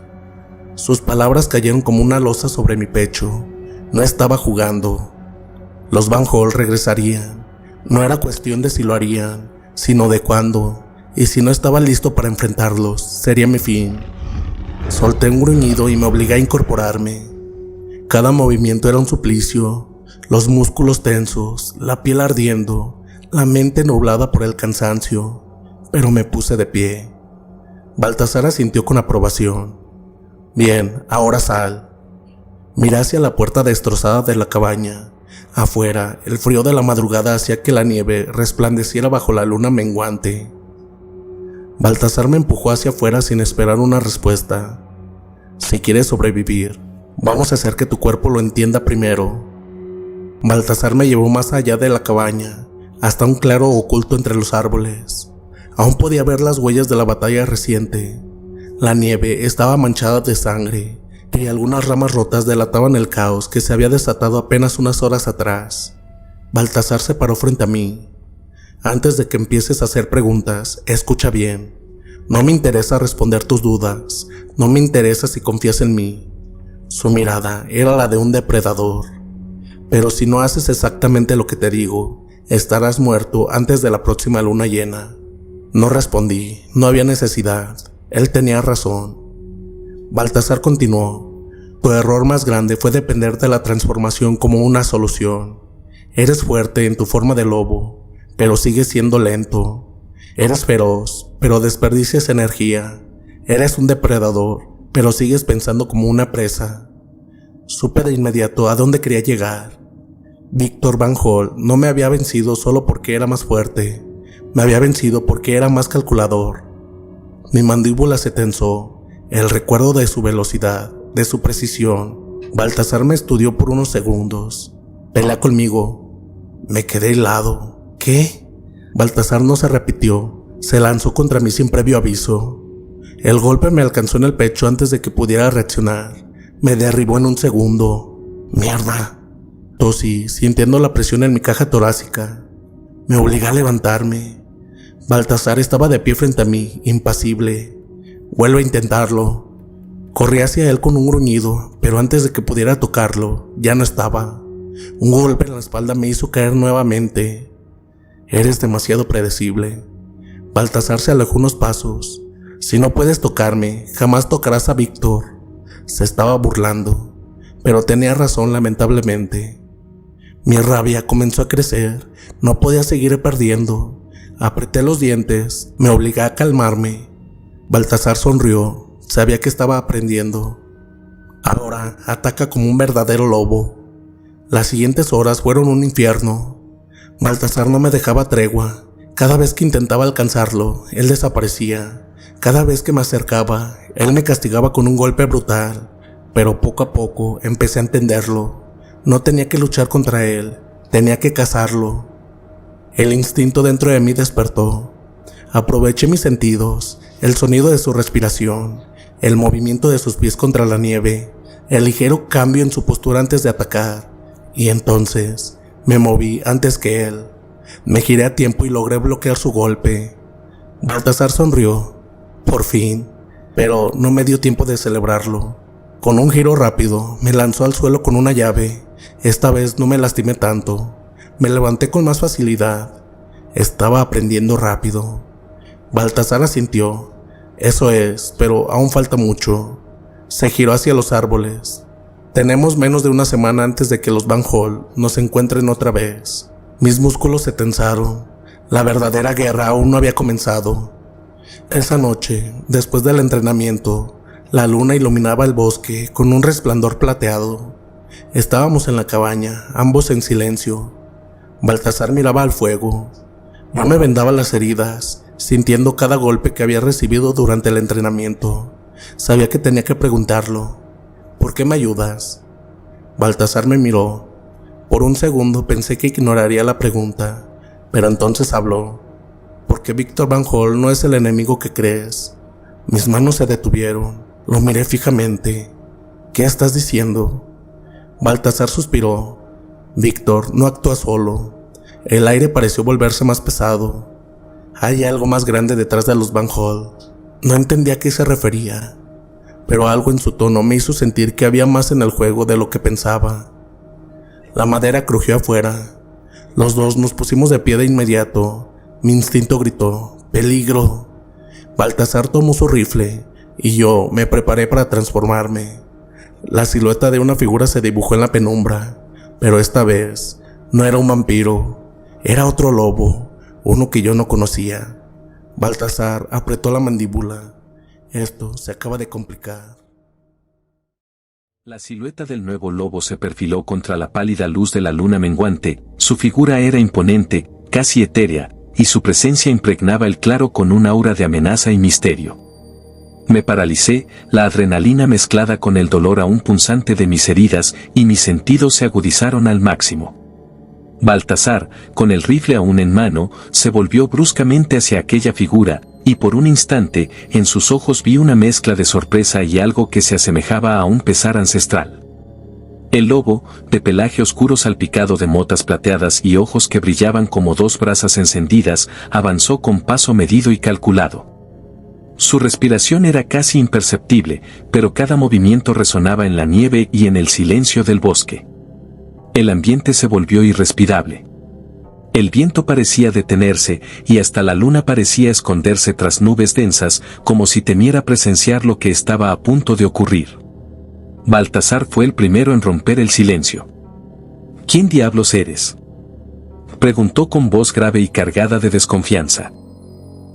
Sus palabras cayeron como una losa sobre mi pecho. No estaba jugando. Los Van Hall regresarían. No era cuestión de si lo harían, sino de cuándo. Y si no estaba listo para enfrentarlos, sería mi fin. Solté un gruñido y me obligué a incorporarme. Cada movimiento era un suplicio, los músculos tensos, la piel ardiendo, la mente nublada por el cansancio, pero me puse de pie. Baltasar asintió con aprobación. Bien, ahora sal. Miré hacia la puerta destrozada de la cabaña. Afuera, el frío de la madrugada hacía que la nieve resplandeciera bajo la luna menguante. Baltasar me empujó hacia afuera sin esperar una respuesta. Si quieres sobrevivir, vamos a hacer que tu cuerpo lo entienda primero. Baltasar me llevó más allá de la cabaña, hasta un claro oculto entre los árboles. Aún podía ver las huellas de la batalla reciente. La nieve estaba manchada de sangre, y algunas ramas rotas delataban el caos que se había desatado apenas unas horas atrás. Baltasar se paró frente a mí. Antes de que empieces a hacer preguntas, escucha bien. No me interesa responder tus dudas, no me interesa si confías en mí. Su mirada era la de un depredador. Pero si no haces exactamente lo que te digo, estarás muerto antes de la próxima luna llena. No respondí, no había necesidad. Él tenía razón. Baltasar continuó. Tu error más grande fue depender de la transformación como una solución. Eres fuerte en tu forma de lobo, pero sigues siendo lento. Eres feroz, pero desperdicias energía. Eres un depredador, pero sigues pensando como una presa. Supe de inmediato a dónde quería llegar. Víctor Van Hool no me había vencido solo porque era más fuerte. Me había vencido porque era más calculador. Mi mandíbula se tensó. El recuerdo de su velocidad, de su precisión. Baltasar me estudió por unos segundos. Pelea conmigo. Me quedé helado. ¿Qué? Baltasar no se repitió. Se lanzó contra mí sin previo aviso. El golpe me alcanzó en el pecho antes de que pudiera reaccionar. Me derribó en un segundo. ¡Mierda! Tosí, sintiendo la presión en mi caja torácica. Me obligué a levantarme. Baltasar estaba de pie frente a mí, impasible. Vuelve a intentarlo. Corrí hacia él con un gruñido, pero antes de que pudiera tocarlo, ya no estaba. Un golpe en la espalda me hizo caer nuevamente. Eres demasiado predecible. Baltasar se alejó unos pasos. Si no puedes tocarme, jamás tocarás a Víctor. Se estaba burlando, pero tenía razón lamentablemente. Mi rabia comenzó a crecer. No podía seguir perdiendo. Apreté los dientes, me obligué a calmarme. Baltasar sonrió, sabía que estaba aprendiendo. Ahora ataca como un verdadero lobo. Las siguientes horas fueron un infierno. Baltasar no me dejaba tregua. Cada vez que intentaba alcanzarlo, él desaparecía. Cada vez que me acercaba, él me castigaba con un golpe brutal. Pero poco a poco empecé a entenderlo. No tenía que luchar contra él, tenía que cazarlo. El instinto dentro de mí despertó. Aproveché mis sentidos, el sonido de su respiración, el movimiento de sus pies contra la nieve, el ligero cambio en su postura antes de atacar. Y entonces me moví antes que él. Me giré a tiempo y logré bloquear su golpe. Baltasar sonrió, por fin, pero no me dio tiempo de celebrarlo. Con un giro rápido, me lanzó al suelo con una llave. Esta vez no me lastimé tanto. Me levanté con más facilidad. Estaba aprendiendo rápido. Baltasar asintió. Eso es, pero aún falta mucho. Se giró hacia los árboles. Tenemos menos de una semana antes de que los Van Hool nos encuentren otra vez. Mis músculos se tensaron. La verdadera guerra aún no había comenzado. Esa noche, después del entrenamiento, la luna iluminaba el bosque con un resplandor plateado. Estábamos en la cabaña, ambos en silencio. Baltasar miraba al fuego. Yo me vendaba las heridas, sintiendo cada golpe que había recibido durante el entrenamiento. Sabía que tenía que preguntarlo. ¿Por qué me ayudas? Baltasar me miró. Por un segundo pensé que ignoraría la pregunta, pero entonces habló. Porque Víctor Van Hool no es el enemigo que crees. Mis manos se detuvieron. Lo miré fijamente. ¿Qué estás diciendo? Baltasar suspiró. Víctor no actúa solo. El aire pareció volverse más pesado. Hay algo más grande detrás de los Van Hool. No entendía a qué se refería, pero algo en su tono me hizo sentir que había más en el juego de lo que pensaba. La madera crujió afuera. Los dos nos pusimos de pie de inmediato. Mi instinto gritó: ¡peligro! Baltasar tomó su rifle. y yo me preparé para transformarme. La silueta de una figura se dibujó en la penumbra, pero esta vez no era un vampiro, era otro lobo, uno que yo no conocía. Baltasar apretó la mandíbula. Esto se acaba de complicar. La silueta del nuevo lobo se perfiló contra la pálida luz de la luna menguante. Su figura era imponente, casi etérea, y su presencia impregnaba el claro con un aura de amenaza y misterio. Me paralicé, la adrenalina mezclada con el dolor aún punzante de mis heridas, y mis sentidos se agudizaron al máximo. Baltasar, con el rifle aún en mano, se volvió bruscamente hacia aquella figura, y por un instante, en sus ojos vi una mezcla de sorpresa y algo que se asemejaba a un pesar ancestral. El lobo, de pelaje oscuro salpicado de motas plateadas y ojos que brillaban como dos brasas encendidas, avanzó con paso medido y calculado. Su respiración era casi imperceptible, pero cada movimiento resonaba en la nieve y en el silencio del bosque. El ambiente se volvió irrespirable. El viento parecía detenerse, y hasta la luna parecía esconderse tras nubes densas, como si temiera presenciar lo que estaba a punto de ocurrir. Baltasar fue el primero en romper el silencio. ¿Quién diablos eres?, preguntó con voz grave y cargada de desconfianza.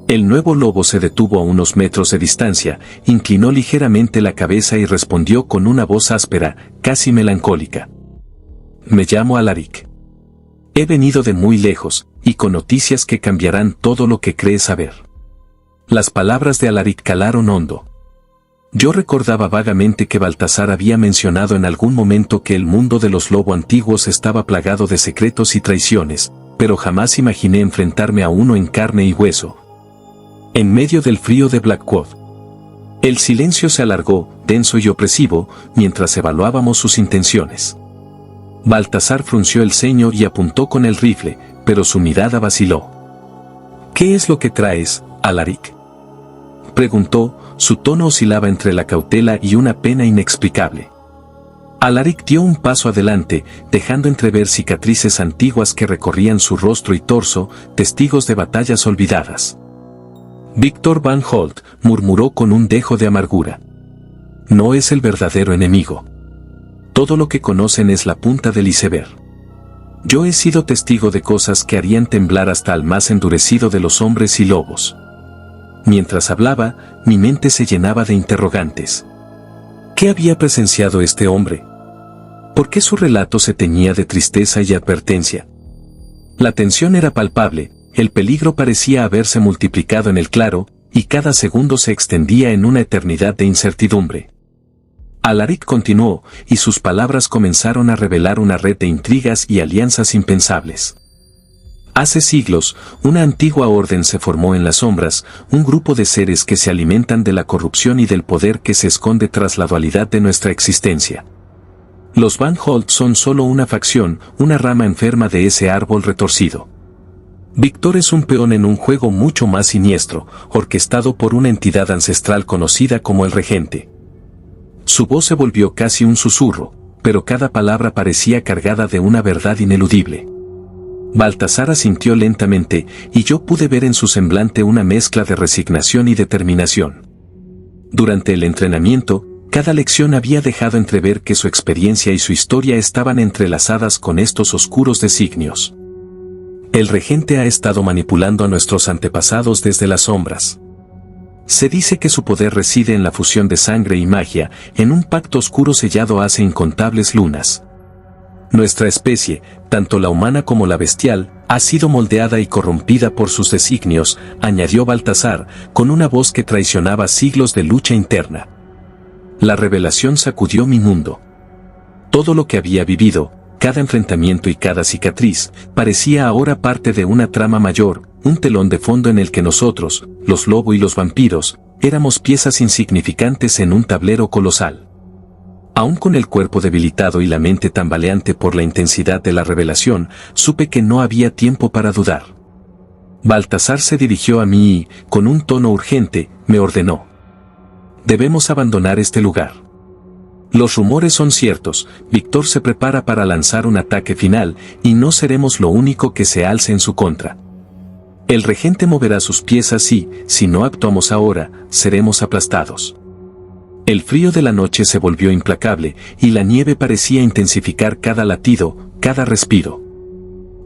El nuevo lobo se detuvo a unos metros de distancia, inclinó ligeramente la cabeza y respondió con una voz áspera, casi melancólica. Me llamo Alaric. He venido de muy lejos, y con noticias que cambiarán todo lo que crees saber. Las palabras de Alaric calaron hondo. Yo recordaba vagamente que Baltasar había mencionado en algún momento que el mundo de los lobo antiguos estaba plagado de secretos y traiciones, pero jamás imaginé enfrentarme a uno en carne y hueso. En medio del frío de Blackwood. El silencio se alargó, denso y opresivo, mientras evaluábamos sus intenciones. Baltasar frunció el ceño y apuntó con el rifle, pero su mirada vaciló. ¿Qué es lo que traes, Alaric?, preguntó, su tono oscilaba entre la cautela y una pena inexplicable. Alaric dio un paso adelante, dejando entrever cicatrices antiguas que recorrían su rostro y torso, testigos de batallas olvidadas. Víctor Van Holt, murmuró con un dejo de amargura. No es el verdadero enemigo. Todo lo que conocen es la punta del iceberg. Yo he sido testigo de cosas que harían temblar hasta al más endurecido de los hombres y lobos. Mientras hablaba, mi mente se llenaba de interrogantes. ¿Qué había presenciado este hombre? ¿Por qué su relato se teñía de tristeza y advertencia? La tensión era palpable, el peligro parecía haberse multiplicado en el claro, y cada segundo se extendía en una eternidad de incertidumbre. Alaric continuó, y sus palabras comenzaron a revelar una red de intrigas y alianzas impensables. Hace siglos, una antigua orden se formó en las sombras, un grupo de seres que se alimentan de la corrupción y del poder que se esconde tras la dualidad de nuestra existencia. Los Van Holt son solo una facción, una rama enferma de ese árbol retorcido. Víctor es un peón en un juego mucho más siniestro, orquestado por una entidad ancestral conocida como el Regente. Su voz se volvió casi un susurro, pero cada palabra parecía cargada de una verdad ineludible. Baltasar asintió lentamente, y yo pude ver en su semblante una mezcla de resignación y determinación. Durante el entrenamiento, cada lección había dejado entrever que su experiencia y su historia estaban entrelazadas con estos oscuros designios. El Regente ha estado manipulando a nuestros antepasados desde las sombras. Se dice que su poder reside en la fusión de sangre y magia, en un pacto oscuro sellado hace incontables lunas. Nuestra especie, tanto la humana como la bestial, ha sido moldeada y corrompida por sus designios, añadió Baltasar, con una voz que traicionaba siglos de lucha interna. La revelación sacudió mi mundo. Todo lo que había vivido, cada enfrentamiento y cada cicatriz, parecía ahora parte de una trama mayor, un telón de fondo en el que nosotros, los lobo y los vampiros, éramos piezas insignificantes en un tablero colosal. Aún con el cuerpo debilitado y la mente tambaleante por la intensidad de la revelación, supe que no había tiempo para dudar. Baltasar se dirigió a mí y, con un tono urgente, me ordenó. Debemos abandonar este lugar. Los rumores son ciertos, Víctor se prepara para lanzar un ataque final, y no seremos lo único que se alce en su contra. El Regente moverá sus piezas y, si no actuamos ahora, seremos aplastados. El frío de la noche se volvió implacable, y la nieve parecía intensificar cada latido, cada respiro.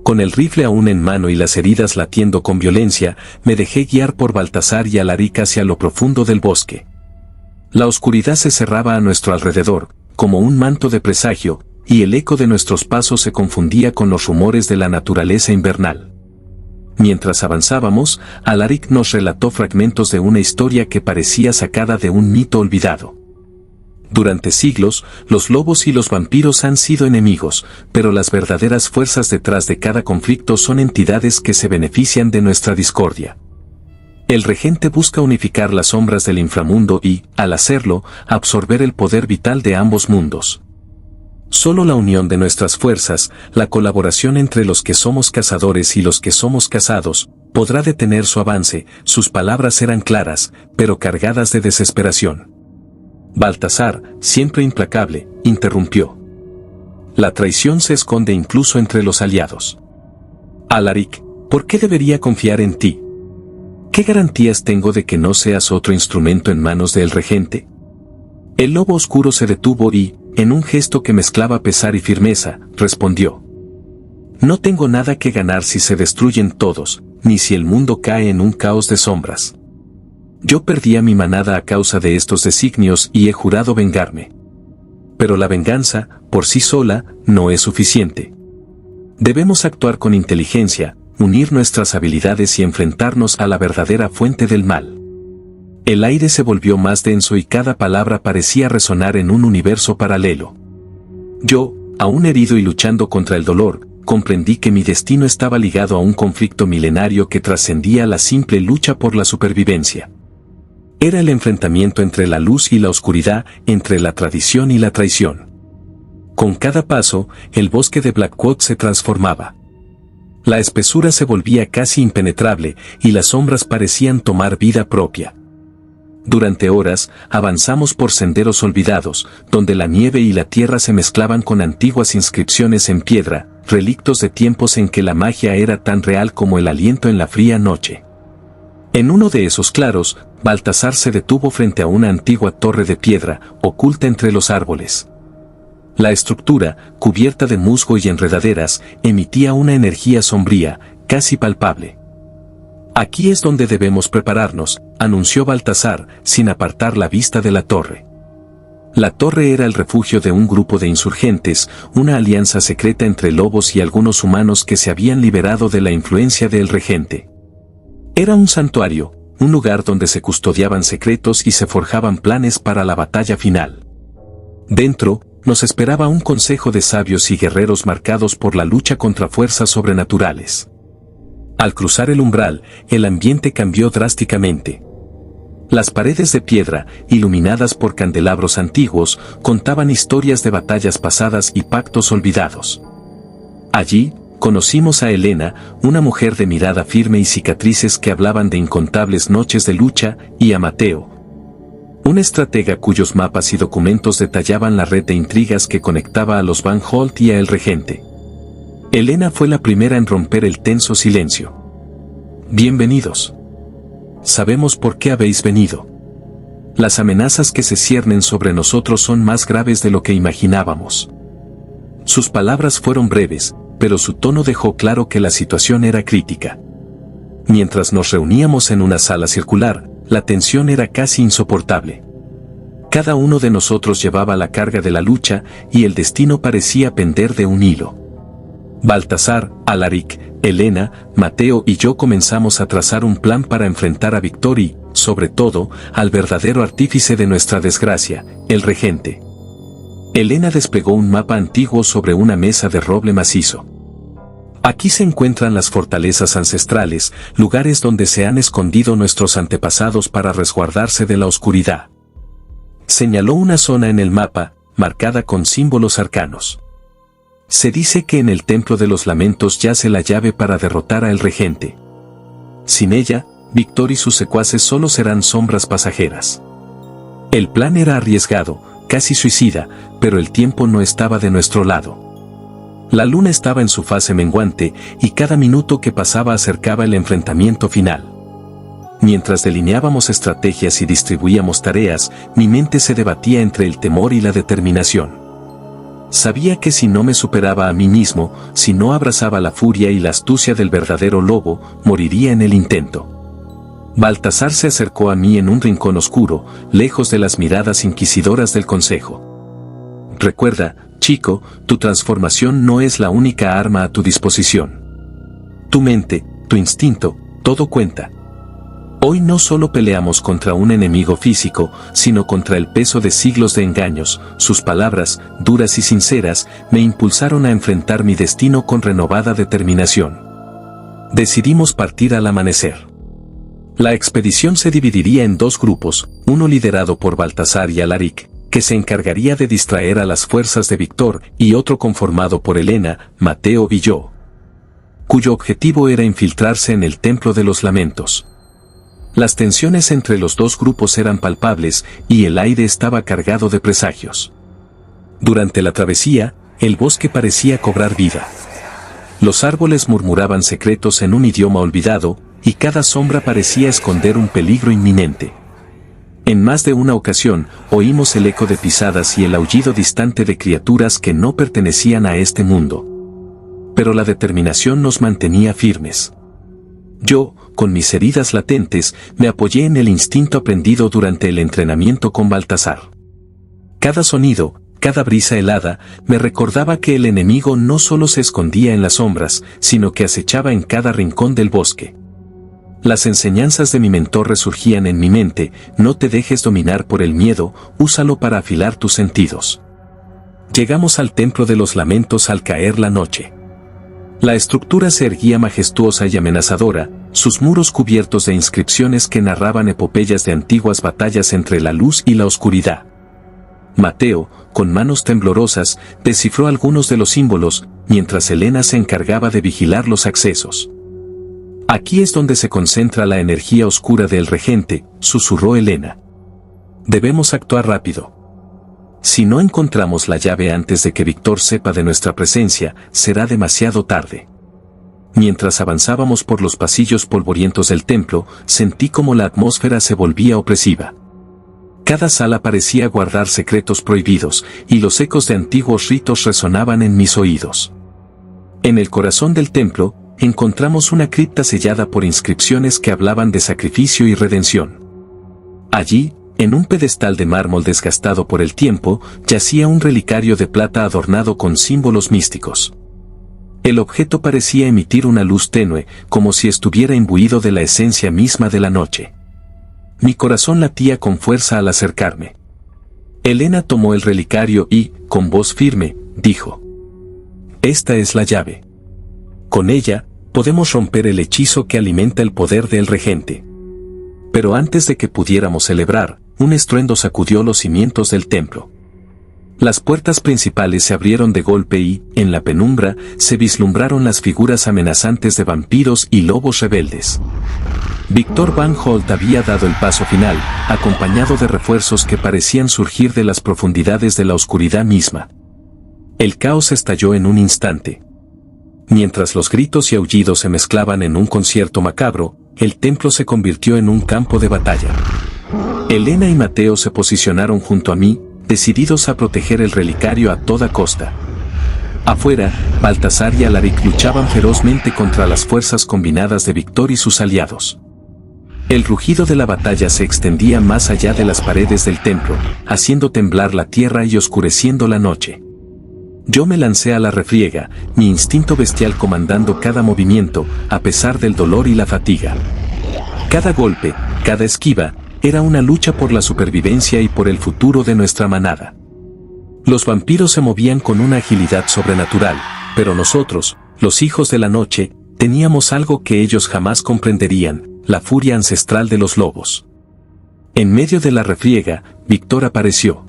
Con el rifle aún en mano y las heridas latiendo con violencia, me dejé guiar por Baltasar y Alaric hacia lo profundo del bosque. La oscuridad se cerraba a nuestro alrededor, como un manto de presagio, y el eco de nuestros pasos se confundía con los rumores de la naturaleza invernal. Mientras avanzábamos, Alaric nos relató fragmentos de una historia que parecía sacada de un mito olvidado. Durante siglos, los lobos y los vampiros han sido enemigos, pero las verdaderas fuerzas detrás de cada conflicto son entidades que se benefician de nuestra discordia. El regente busca unificar las sombras del inframundo y, al hacerlo, absorber el poder vital de ambos mundos. Solo la unión de nuestras fuerzas, la colaboración entre los que somos cazadores y los que somos cazados, podrá detener su avance. Sus palabras eran claras, pero cargadas de desesperación. Baltasar, siempre implacable, interrumpió. La traición se esconde incluso entre los aliados. Alaric, ¿por qué debería confiar en ti? ¿Qué garantías tengo de que no seas otro instrumento en manos del regente? El lobo oscuro se detuvo y, en un gesto que mezclaba pesar y firmeza, respondió. No tengo nada que ganar si se destruyen todos, ni si el mundo cae en un caos de sombras. Yo perdí a mi manada a causa de estos designios y he jurado vengarme. Pero la venganza, por sí sola, no es suficiente. Debemos actuar con inteligencia, unir nuestras habilidades y enfrentarnos a la verdadera fuente del mal. El aire se volvió más denso y cada palabra parecía resonar en un universo paralelo. Yo, aún herido y luchando contra el dolor, comprendí que mi destino estaba ligado a un conflicto milenario que trascendía la simple lucha por la supervivencia. Era el enfrentamiento entre la luz y la oscuridad, entre la tradición y la traición. Con cada paso, el bosque de Blackwood se transformaba. La espesura se volvía casi impenetrable y las sombras parecían tomar vida propia. Durante horas, avanzamos por senderos olvidados, donde la nieve y la tierra se mezclaban con antiguas inscripciones en piedra, relictos de tiempos en que la magia era tan real como el aliento en la fría noche. En uno de esos claros, Baltasar se detuvo frente a una antigua torre de piedra, oculta entre los árboles. La estructura, cubierta de musgo y enredaderas, emitía una energía sombría, casi palpable. Aquí es donde debemos prepararnos, anunció Baltasar, sin apartar la vista de la torre. La torre era el refugio de un grupo de insurgentes, una alianza secreta entre lobos y algunos humanos que se habían liberado de la influencia del regente. Era un santuario, un lugar donde se custodiaban secretos y se forjaban planes para la batalla final. Dentro, nos esperaba un consejo de sabios y guerreros marcados por la lucha contra fuerzas sobrenaturales. Al cruzar el umbral, el ambiente cambió drásticamente. Las paredes de piedra, iluminadas por candelabros antiguos, contaban historias de batallas pasadas y pactos olvidados. Allí, conocimos a Helena, una mujer de mirada firme y cicatrices que hablaban de incontables noches de lucha, y a Mateo, un estratega cuyos mapas y documentos detallaban la red de intrigas que conectaba a los Van Holt y a el regente. Helena fue la primera en romper el tenso silencio. Bienvenidos. Sabemos por qué habéis venido. Las amenazas que se ciernen sobre nosotros son más graves de lo que imaginábamos. Sus palabras fueron breves, pero su tono dejó claro que la situación era crítica. Mientras nos reuníamos en una sala circular, la tensión era casi insoportable. Cada uno de nosotros llevaba la carga de la lucha y el destino parecía pender de un hilo. Baltasar, Alaric, Helena, Mateo y yo comenzamos a trazar un plan para enfrentar a Víctor y, sobre todo, al verdadero artífice de nuestra desgracia, el regente. Helena desplegó un mapa antiguo sobre una mesa de roble macizo. Aquí se encuentran las fortalezas ancestrales, lugares donde se han escondido nuestros antepasados para resguardarse de la oscuridad. Señaló una zona en el mapa, marcada con símbolos arcanos. Se dice que en el Templo de los Lamentos yace la llave para derrotar al regente. Sin ella, Víctor y sus secuaces solo serán sombras pasajeras. El plan era arriesgado, casi suicida, pero el tiempo no estaba de nuestro lado. La luna estaba en su fase menguante y cada minuto que pasaba acercaba el enfrentamiento final. Mientras delineábamos estrategias y distribuíamos tareas, mi mente se debatía entre el temor y la determinación. Sabía que si no me superaba a mí mismo, si no abrazaba la furia y la astucia del verdadero lobo, moriría en el intento. Baltasar se acercó a mí en un rincón oscuro, lejos de las miradas inquisidoras del consejo. Recuerda, chico, tu transformación no es la única arma a tu disposición. Tu mente, tu instinto, todo cuenta. Hoy no solo peleamos contra un enemigo físico, sino contra el peso de siglos de engaños. Sus palabras, duras y sinceras, me impulsaron a enfrentar mi destino con renovada determinación. Decidimos partir al amanecer. La expedición se dividiría en 2 grupos, uno liderado por Baltasar y Alaric, que se encargaría de distraer a las fuerzas de Víctor, y otro conformado por Elena, Mateo y yo, cuyo objetivo era infiltrarse en el Templo de los Lamentos. Las tensiones entre los 2 grupos eran palpables y el aire estaba cargado de presagios. Durante la travesía, el bosque parecía cobrar vida. Los árboles murmuraban secretos en un idioma olvidado, y cada sombra parecía esconder un peligro inminente. En más de una ocasión, oímos el eco de pisadas y el aullido distante de criaturas que no pertenecían a este mundo. Pero la determinación nos mantenía firmes. Yo, con mis heridas latentes, me apoyé en el instinto aprendido durante el entrenamiento con Baltasar. Cada sonido, cada brisa helada, me recordaba que el enemigo no solo se escondía en las sombras, sino que acechaba en cada rincón del bosque. Las enseñanzas de mi mentor resurgían en mi mente: no te dejes dominar por el miedo, úsalo para afilar tus sentidos. Llegamos al Templo de los Lamentos al caer la noche. La estructura se erguía majestuosa y amenazadora, sus muros cubiertos de inscripciones que narraban epopeyas de antiguas batallas entre la luz y la oscuridad. Mateo, con manos temblorosas, descifró algunos de los símbolos, mientras Elena se encargaba de vigilar los accesos. Aquí es donde se concentra la energía oscura del regente, susurró Elena. Debemos actuar rápido. Si no encontramos la llave antes de que Víctor sepa de nuestra presencia, será demasiado tarde. Mientras avanzábamos por los pasillos polvorientos del templo, sentí como la atmósfera se volvía opresiva. Cada sala parecía guardar secretos prohibidos, y los ecos de antiguos ritos resonaban en mis oídos. En el corazón del templo, encontramos una cripta sellada por inscripciones que hablaban de sacrificio y redención. Allí, en un pedestal de mármol desgastado por el tiempo, yacía un relicario de plata adornado con símbolos místicos. El objeto parecía emitir una luz tenue, como si estuviera imbuido de la esencia misma de la noche. Mi corazón latía con fuerza al acercarme. Elena tomó el relicario y, con voz firme, dijo: «Esta es la llave. Con ella, podemos romper el hechizo que alimenta el poder del regente». Pero antes de que pudiéramos celebrar, un estruendo sacudió los cimientos del templo. Las puertas principales se abrieron de golpe y, en la penumbra, se vislumbraron las figuras amenazantes de vampiros y lobos rebeldes. Víctor Van Holt había dado el paso final, acompañado de refuerzos que parecían surgir de las profundidades de la oscuridad misma. El caos estalló en un instante. Mientras los gritos y aullidos se mezclaban en un concierto macabro, el templo se convirtió en un campo de batalla. Elena y Mateo se posicionaron junto a mí, decididos a proteger el relicario a toda costa. Afuera, Baltasar y Alaric luchaban ferozmente contra las fuerzas combinadas de Víctor y sus aliados. El rugido de la batalla se extendía más allá de las paredes del templo, haciendo temblar la tierra y oscureciendo la noche. Yo me lancé a la refriega, mi instinto bestial comandando cada movimiento, a pesar del dolor y la fatiga. Cada golpe, cada esquiva, era una lucha por la supervivencia y por el futuro de nuestra manada. Los vampiros se movían con una agilidad sobrenatural, pero nosotros, los hijos de la noche, teníamos algo que ellos jamás comprenderían: la furia ancestral de los lobos. En medio de la refriega, Víctor apareció.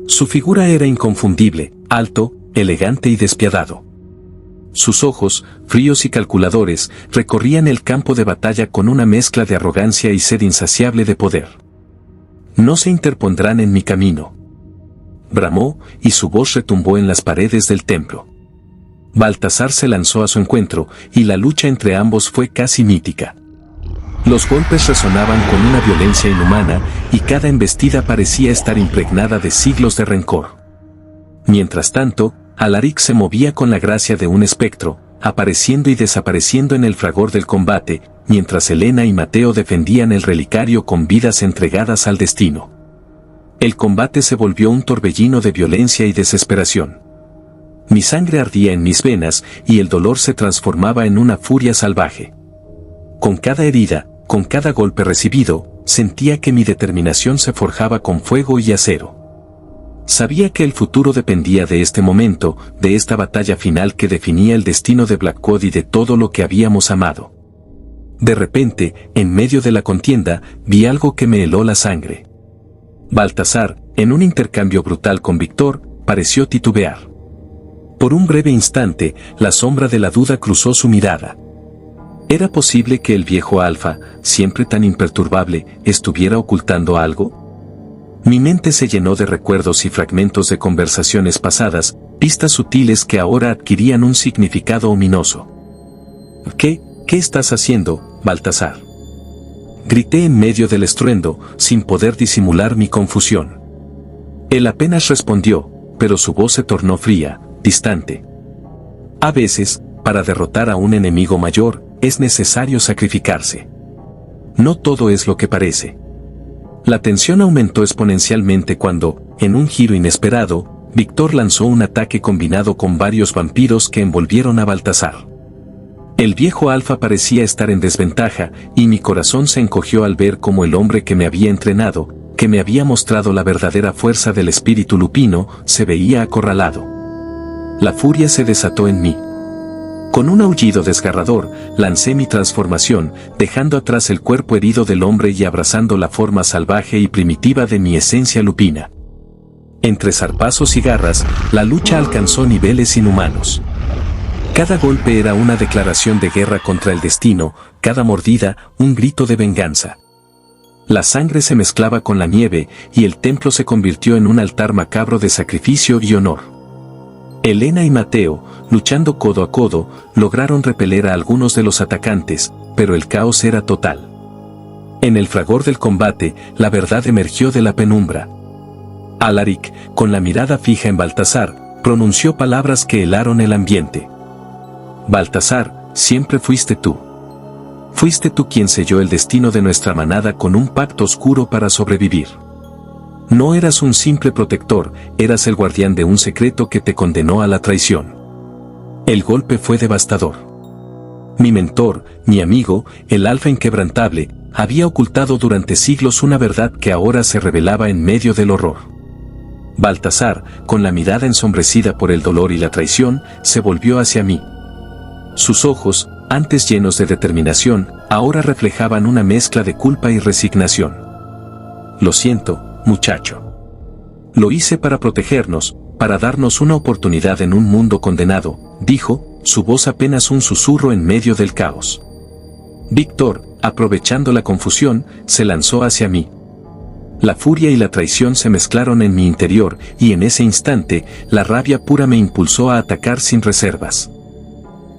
Su figura era inconfundible, alto, elegante y despiadado. Sus ojos, fríos y calculadores, recorrían el campo de batalla con una mezcla de arrogancia y sed insaciable de poder. «No se interpondrán en mi camino», bramó, y su voz retumbó en las paredes del templo. Baltasar se lanzó a su encuentro, y la lucha entre ambos fue casi mítica. Los golpes resonaban con una violencia inhumana y cada embestida parecía estar impregnada de siglos de rencor. Mientras tanto, Alaric se movía con la gracia de un espectro, apareciendo y desapareciendo en el fragor del combate, mientras Helena y Mateo defendían el relicario con vidas entregadas al destino. El combate se volvió un torbellino de violencia y desesperación. Mi sangre ardía en mis venas y el dolor se transformaba en una furia salvaje. Con cada herida, con cada golpe recibido, sentía que mi determinación se forjaba con fuego y acero. Sabía que el futuro dependía de este momento, de esta batalla final que definía el destino de Blackwood y de todo lo que habíamos amado. De repente, en medio de la contienda, vi algo que me heló la sangre. Baltasar, en un intercambio brutal con Víctor, pareció titubear. Por un breve instante, la sombra de la duda cruzó su mirada. ¿Era posible que el viejo Alfa, siempre tan imperturbable, estuviera ocultando algo? Mi mente se llenó de recuerdos y fragmentos de conversaciones pasadas, pistas sutiles que ahora adquirían un significado ominoso. ¿Qué estás haciendo, Baltasar? Grité en medio del estruendo, sin poder disimular mi confusión. Él apenas respondió, pero su voz se tornó fría, distante. A veces, para derrotar a un enemigo mayor, es necesario sacrificarse. No todo es lo que parece. La tensión aumentó exponencialmente cuando, en un giro inesperado, Víctor lanzó un ataque combinado con varios vampiros que envolvieron a Baltasar. El viejo Alfa parecía estar en desventaja, y mi corazón se encogió al ver cómo el hombre que me había entrenado, que me había mostrado la verdadera fuerza del espíritu lupino, se veía acorralado. La furia se desató en mí. Con un aullido desgarrador, lancé mi transformación, dejando atrás el cuerpo herido del hombre y abrazando la forma salvaje y primitiva de mi esencia lupina. Entre zarpazos y garras, la lucha alcanzó niveles inhumanos. Cada golpe era una declaración de guerra contra el destino, cada mordida, un grito de venganza. La sangre se mezclaba con la nieve, y el templo se convirtió en un altar macabro de sacrificio y honor. Helena y Mateo, luchando codo a codo, lograron repeler a algunos de los atacantes, pero el caos era total. En el fragor del combate, la verdad emergió de la penumbra. Alaric, con la mirada fija en Baltasar, pronunció palabras que helaron el ambiente. Baltasar, siempre fuiste tú. Fuiste tú quien selló el destino de nuestra manada con un pacto oscuro para sobrevivir. No eras un simple protector, eras el guardián de un secreto que te condenó a la traición. El golpe fue devastador. Mi mentor, mi amigo, el Alfa inquebrantable, había ocultado durante siglos una verdad que ahora se revelaba en medio del horror. Baltasar, con la mirada ensombrecida por el dolor y la traición, se volvió hacia mí. Sus ojos, antes llenos de determinación, ahora reflejaban una mezcla de culpa y resignación. Lo siento, muchacho. Lo hice para protegernos, para darnos una oportunidad en un mundo condenado, dijo, su voz apenas un susurro en medio del caos. Víctor, aprovechando la confusión, se lanzó hacia mí. La furia y la traición se mezclaron en mi interior, y en ese instante, la rabia pura me impulsó a atacar sin reservas.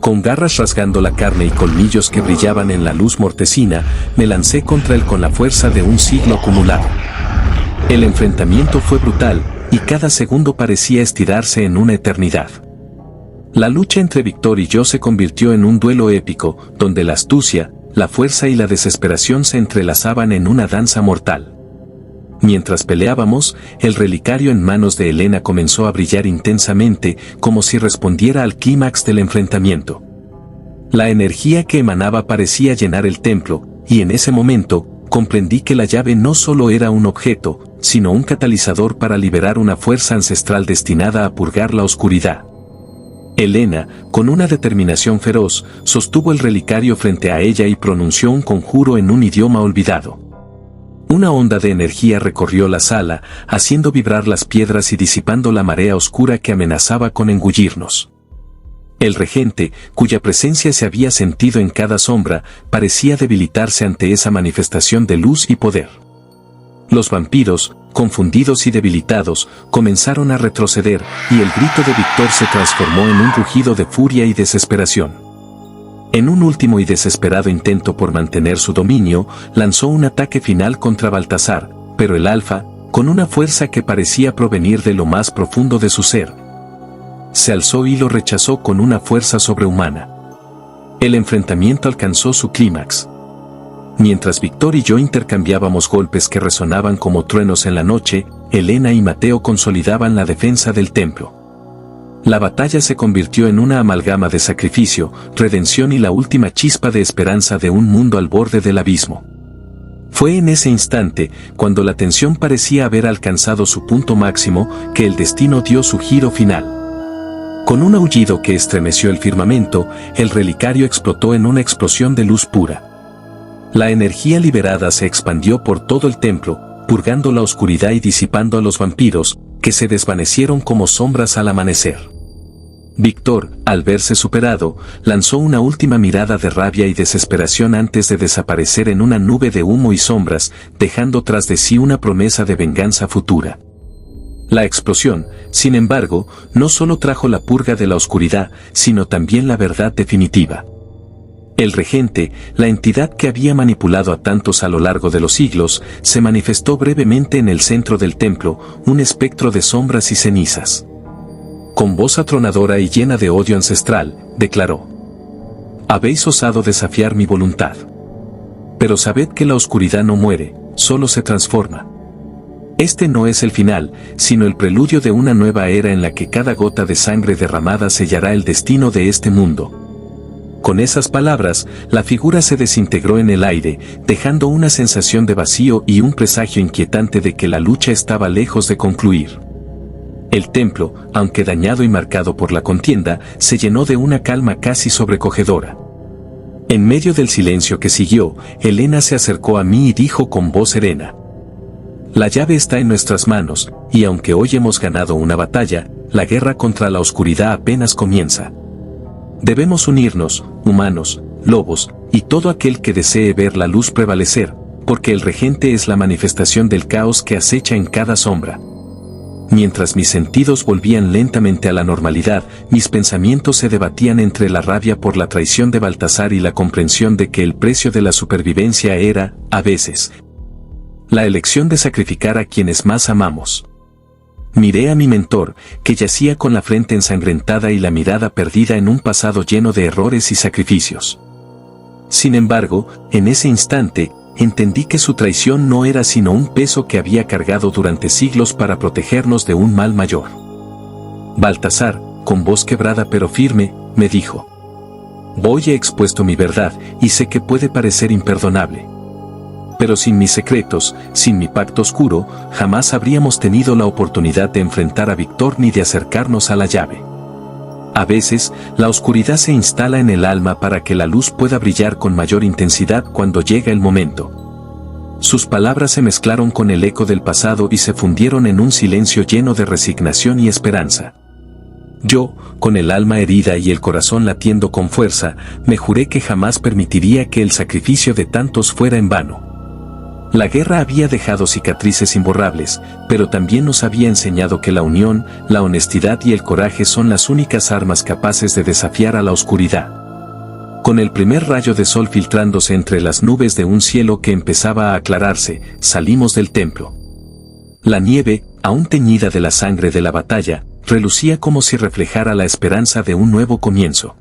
Con garras rasgando la carne y colmillos que brillaban en la luz mortecina, me lancé contra él con la fuerza de un siglo acumulado. El enfrentamiento fue brutal, y cada segundo parecía estirarse en una eternidad. La lucha entre Víctor y yo se convirtió en un duelo épico, donde la astucia, la fuerza y la desesperación se entrelazaban en una danza mortal. Mientras peleábamos, el relicario en manos de Helena comenzó a brillar intensamente, como si respondiera al clímax del enfrentamiento. La energía que emanaba parecía llenar el templo, y en ese momento, comprendí que la llave no solo era un objeto, sino un catalizador para liberar una fuerza ancestral destinada a purgar la oscuridad. Helena, con una determinación feroz, sostuvo el relicario frente a ella y pronunció un conjuro en un idioma olvidado. Una onda de energía recorrió la sala, haciendo vibrar las piedras y disipando la marea oscura que amenazaba con engullirnos. El regente, cuya presencia se había sentido en cada sombra, parecía debilitarse ante esa manifestación de luz y poder. Los vampiros, confundidos y debilitados, comenzaron a retroceder, y el grito de Víctor se transformó en un rugido de furia y desesperación. En un último y desesperado intento por mantener su dominio, lanzó un ataque final contra Baltasar, pero el alfa, con una fuerza que parecía provenir de lo más profundo de su ser, se alzó y lo rechazó con una fuerza sobrehumana. El enfrentamiento alcanzó su clímax. Mientras Víctor y yo intercambiábamos golpes que resonaban como truenos en la noche, Elena y Mateo consolidaban la defensa del templo. La batalla se convirtió en una amalgama de sacrificio, redención y la última chispa de esperanza de un mundo al borde del abismo. Fue en ese instante, cuando la tensión parecía haber alcanzado su punto máximo, que el destino dio su giro final. Con un aullido que estremeció el firmamento, el relicario explotó en una explosión de luz pura. La energía liberada se expandió por todo el templo, purgando la oscuridad y disipando a los vampiros, que se desvanecieron como sombras al amanecer. Víctor, al verse superado, lanzó una última mirada de rabia y desesperación antes de desaparecer en una nube de humo y sombras, dejando tras de sí una promesa de venganza futura. La explosión, sin embargo, no solo trajo la purga de la oscuridad, sino también la verdad definitiva. El regente, la entidad que había manipulado a tantos a lo largo de los siglos, se manifestó brevemente en el centro del templo, un espectro de sombras y cenizas. Con voz atronadora y llena de odio ancestral, declaró: «Habéis osado desafiar mi voluntad. Pero sabed que la oscuridad no muere, solo se transforma. Este no es el final, sino el preludio de una nueva era en la que cada gota de sangre derramada sellará el destino de este mundo». Con esas palabras, la figura se desintegró en el aire, dejando una sensación de vacío y un presagio inquietante de que la lucha estaba lejos de concluir. El templo, aunque dañado y marcado por la contienda, se llenó de una calma casi sobrecogedora. En medio del silencio que siguió, Elena se acercó a mí y dijo con voz serena: «La llave está en nuestras manos, y aunque hoy hemos ganado una batalla, la guerra contra la oscuridad apenas comienza. Debemos unirnos, humanos, lobos, y todo aquel que desee ver la luz prevalecer, porque el regente es la manifestación del caos que acecha en cada sombra». Mientras mis sentidos volvían lentamente a la normalidad, mis pensamientos se debatían entre la rabia por la traición de Baltasar y la comprensión de que el precio de la supervivencia era, a veces, la elección de sacrificar a quienes más amamos. Miré a mi mentor, que yacía con la frente ensangrentada y la mirada perdida en un pasado lleno de errores y sacrificios. Sin embargo, en ese instante, entendí que su traición no era sino un peso que había cargado durante siglos para protegernos de un mal mayor. Baltasar, con voz quebrada pero firme, me dijo: «Hoy he expuesto mi verdad, y sé que puede parecer imperdonable. Pero sin mis secretos, sin mi pacto oscuro, jamás habríamos tenido la oportunidad de enfrentar a Víctor ni de acercarnos a la llave. A veces, la oscuridad se instala en el alma para que la luz pueda brillar con mayor intensidad cuando llega el momento». Sus palabras se mezclaron con el eco del pasado y se fundieron en un silencio lleno de resignación y esperanza. Yo, con el alma herida y el corazón latiendo con fuerza, me juré que jamás permitiría que el sacrificio de tantos fuera en vano. La guerra había dejado cicatrices imborrables, pero también nos había enseñado que la unión, la honestidad y el coraje son las únicas armas capaces de desafiar a la oscuridad. Con el primer rayo de sol filtrándose entre las nubes de un cielo que empezaba a aclararse, salimos del templo. La nieve, aún teñida de la sangre de la batalla, relucía como si reflejara la esperanza de un nuevo comienzo.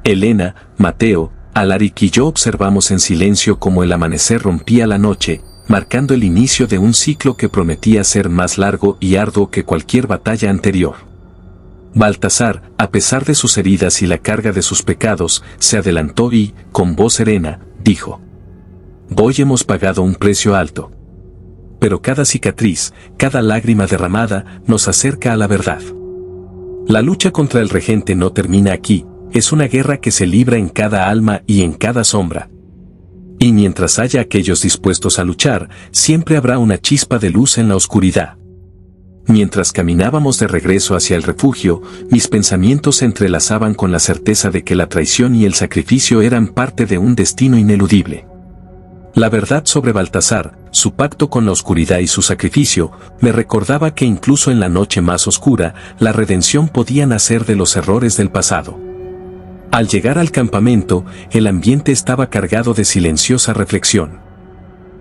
Elena, Mateo, Alaric y yo observamos en silencio cómo el amanecer rompía la noche, marcando el inicio de un ciclo que prometía ser más largo y arduo que cualquier batalla anterior. Baltasar, a pesar de sus heridas y la carga de sus pecados, se adelantó y, con voz serena, dijo: «Hoy hemos pagado un precio alto. Pero cada cicatriz, cada lágrima derramada, nos acerca a la verdad. La lucha contra el regente no termina aquí. Es una guerra que se libra en cada alma y en cada sombra. Y mientras haya aquellos dispuestos a luchar, siempre habrá una chispa de luz en la oscuridad». Mientras caminábamos de regreso hacia el refugio, mis pensamientos se entrelazaban con la certeza de que la traición y el sacrificio eran parte de un destino ineludible. La verdad sobre Baltasar, su pacto con la oscuridad y su sacrificio, me recordaba que incluso en la noche más oscura, la redención podía nacer de los errores del pasado. Al llegar al campamento, el ambiente estaba cargado de silenciosa reflexión.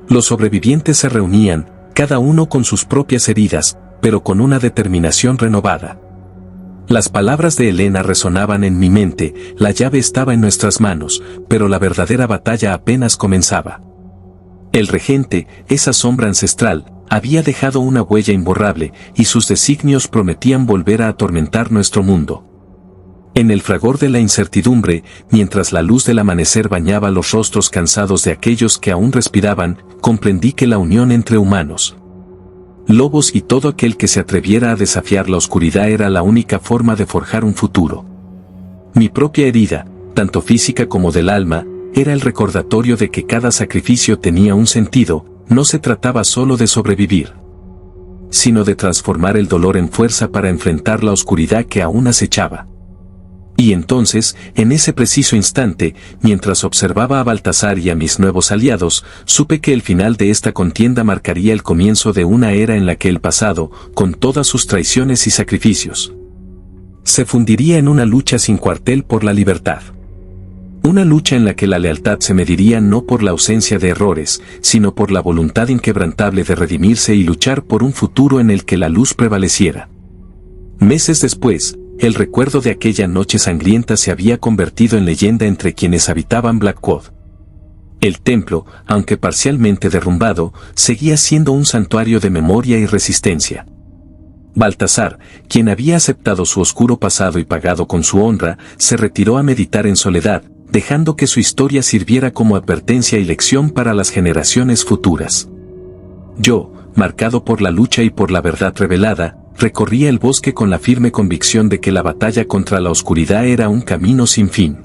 Los sobrevivientes se reunían, cada uno con sus propias heridas, pero con una determinación renovada. Las palabras de Helena resonaban en mi mente, la llave estaba en nuestras manos, pero la verdadera batalla apenas comenzaba. El regente, esa sombra ancestral, había dejado una huella imborrable, y sus designios prometían volver a atormentar nuestro mundo. En el fragor de la incertidumbre, mientras la luz del amanecer bañaba los rostros cansados de aquellos que aún respiraban, comprendí que la unión entre humanos, lobos y todo aquel que se atreviera a desafiar la oscuridad era la única forma de forjar un futuro. Mi propia herida, tanto física como del alma, era el recordatorio de que cada sacrificio tenía un sentido, no se trataba solo de sobrevivir, sino de transformar el dolor en fuerza para enfrentar la oscuridad que aún acechaba. Y entonces, en ese preciso instante, mientras observaba a Baltasar y a mis nuevos aliados, supe que el final de esta contienda marcaría el comienzo de una era en la que el pasado, con todas sus traiciones y sacrificios, se fundiría en una lucha sin cuartel por la libertad. Una lucha en la que la lealtad se mediría no por la ausencia de errores, sino por la voluntad inquebrantable de redimirse y luchar por un futuro en el que la luz prevaleciera. Meses después, el recuerdo de aquella noche sangrienta se había convertido en leyenda entre quienes habitaban Blackwood. El templo, aunque parcialmente derrumbado, seguía siendo un santuario de memoria y resistencia. Baltasar, quien había aceptado su oscuro pasado y pagado con su honra, se retiró a meditar en soledad, dejando que su historia sirviera como advertencia y lección para las generaciones futuras. Yo, marcado por la lucha y por la verdad revelada, recorría el bosque con la firme convicción de que la batalla contra la oscuridad era un camino sin fin.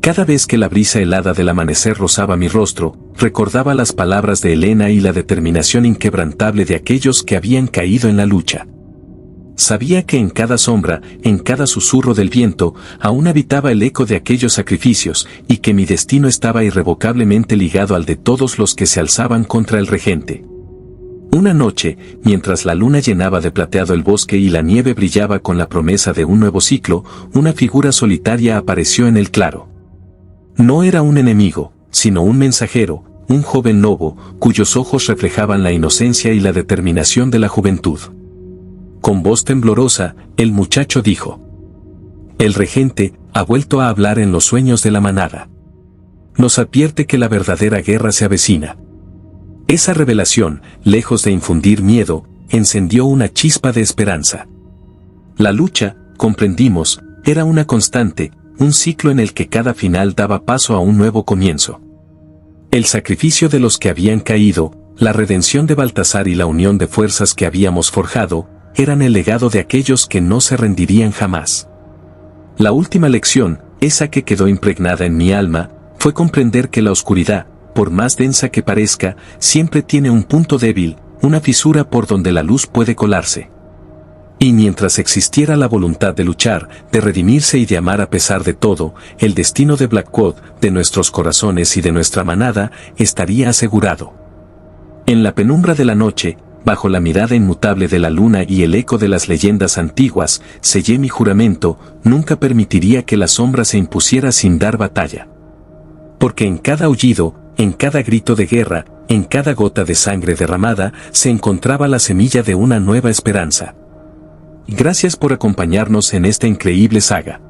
Cada vez que la brisa helada del amanecer rozaba mi rostro, recordaba las palabras de Helena y la determinación inquebrantable de aquellos que habían caído en la lucha. Sabía que en cada sombra, en cada susurro del viento, aún habitaba el eco de aquellos sacrificios, y que mi destino estaba irrevocablemente ligado al de todos los que se alzaban contra el regente. Una noche, mientras la luna llenaba de plateado el bosque y la nieve brillaba con la promesa de un nuevo ciclo, una figura solitaria apareció en el claro. No era un enemigo, sino un mensajero, un joven lobo, cuyos ojos reflejaban la inocencia y la determinación de la juventud. Con voz temblorosa, el muchacho dijo: «El regente ha vuelto a hablar en los sueños de la manada. Nos advierte que la verdadera guerra se avecina». Esa revelación, lejos de infundir miedo, encendió una chispa de esperanza. La lucha, comprendimos, era una constante, un ciclo en el que cada final daba paso a un nuevo comienzo. El sacrificio de los que habían caído, la redención de Baltasar y la unión de fuerzas que habíamos forjado, eran el legado de aquellos que no se rendirían jamás. La última lección, esa que quedó impregnada en mi alma, fue comprender que la oscuridad, por más densa que parezca, siempre tiene un punto débil, una fisura por donde la luz puede colarse. Y mientras existiera la voluntad de luchar, de redimirse y de amar a pesar de todo, el destino de Blackwood, de nuestros corazones y de nuestra manada, estaría asegurado. En la penumbra de la noche, bajo la mirada inmutable de la luna y el eco de las leyendas antiguas, sellé mi juramento: nunca permitiría que la sombra se impusiera sin dar batalla. Porque en cada aullido, en cada grito de guerra, en cada gota de sangre derramada, se encontraba la semilla de una nueva esperanza. Gracias por acompañarnos en esta increíble saga.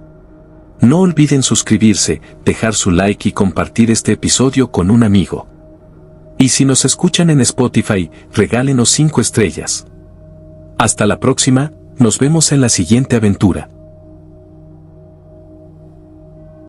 No olviden suscribirse, dejar su like y compartir este episodio con un amigo. Y si nos escuchan en Spotify, regálenos 5 estrellas. Hasta la próxima, nos vemos en la siguiente aventura.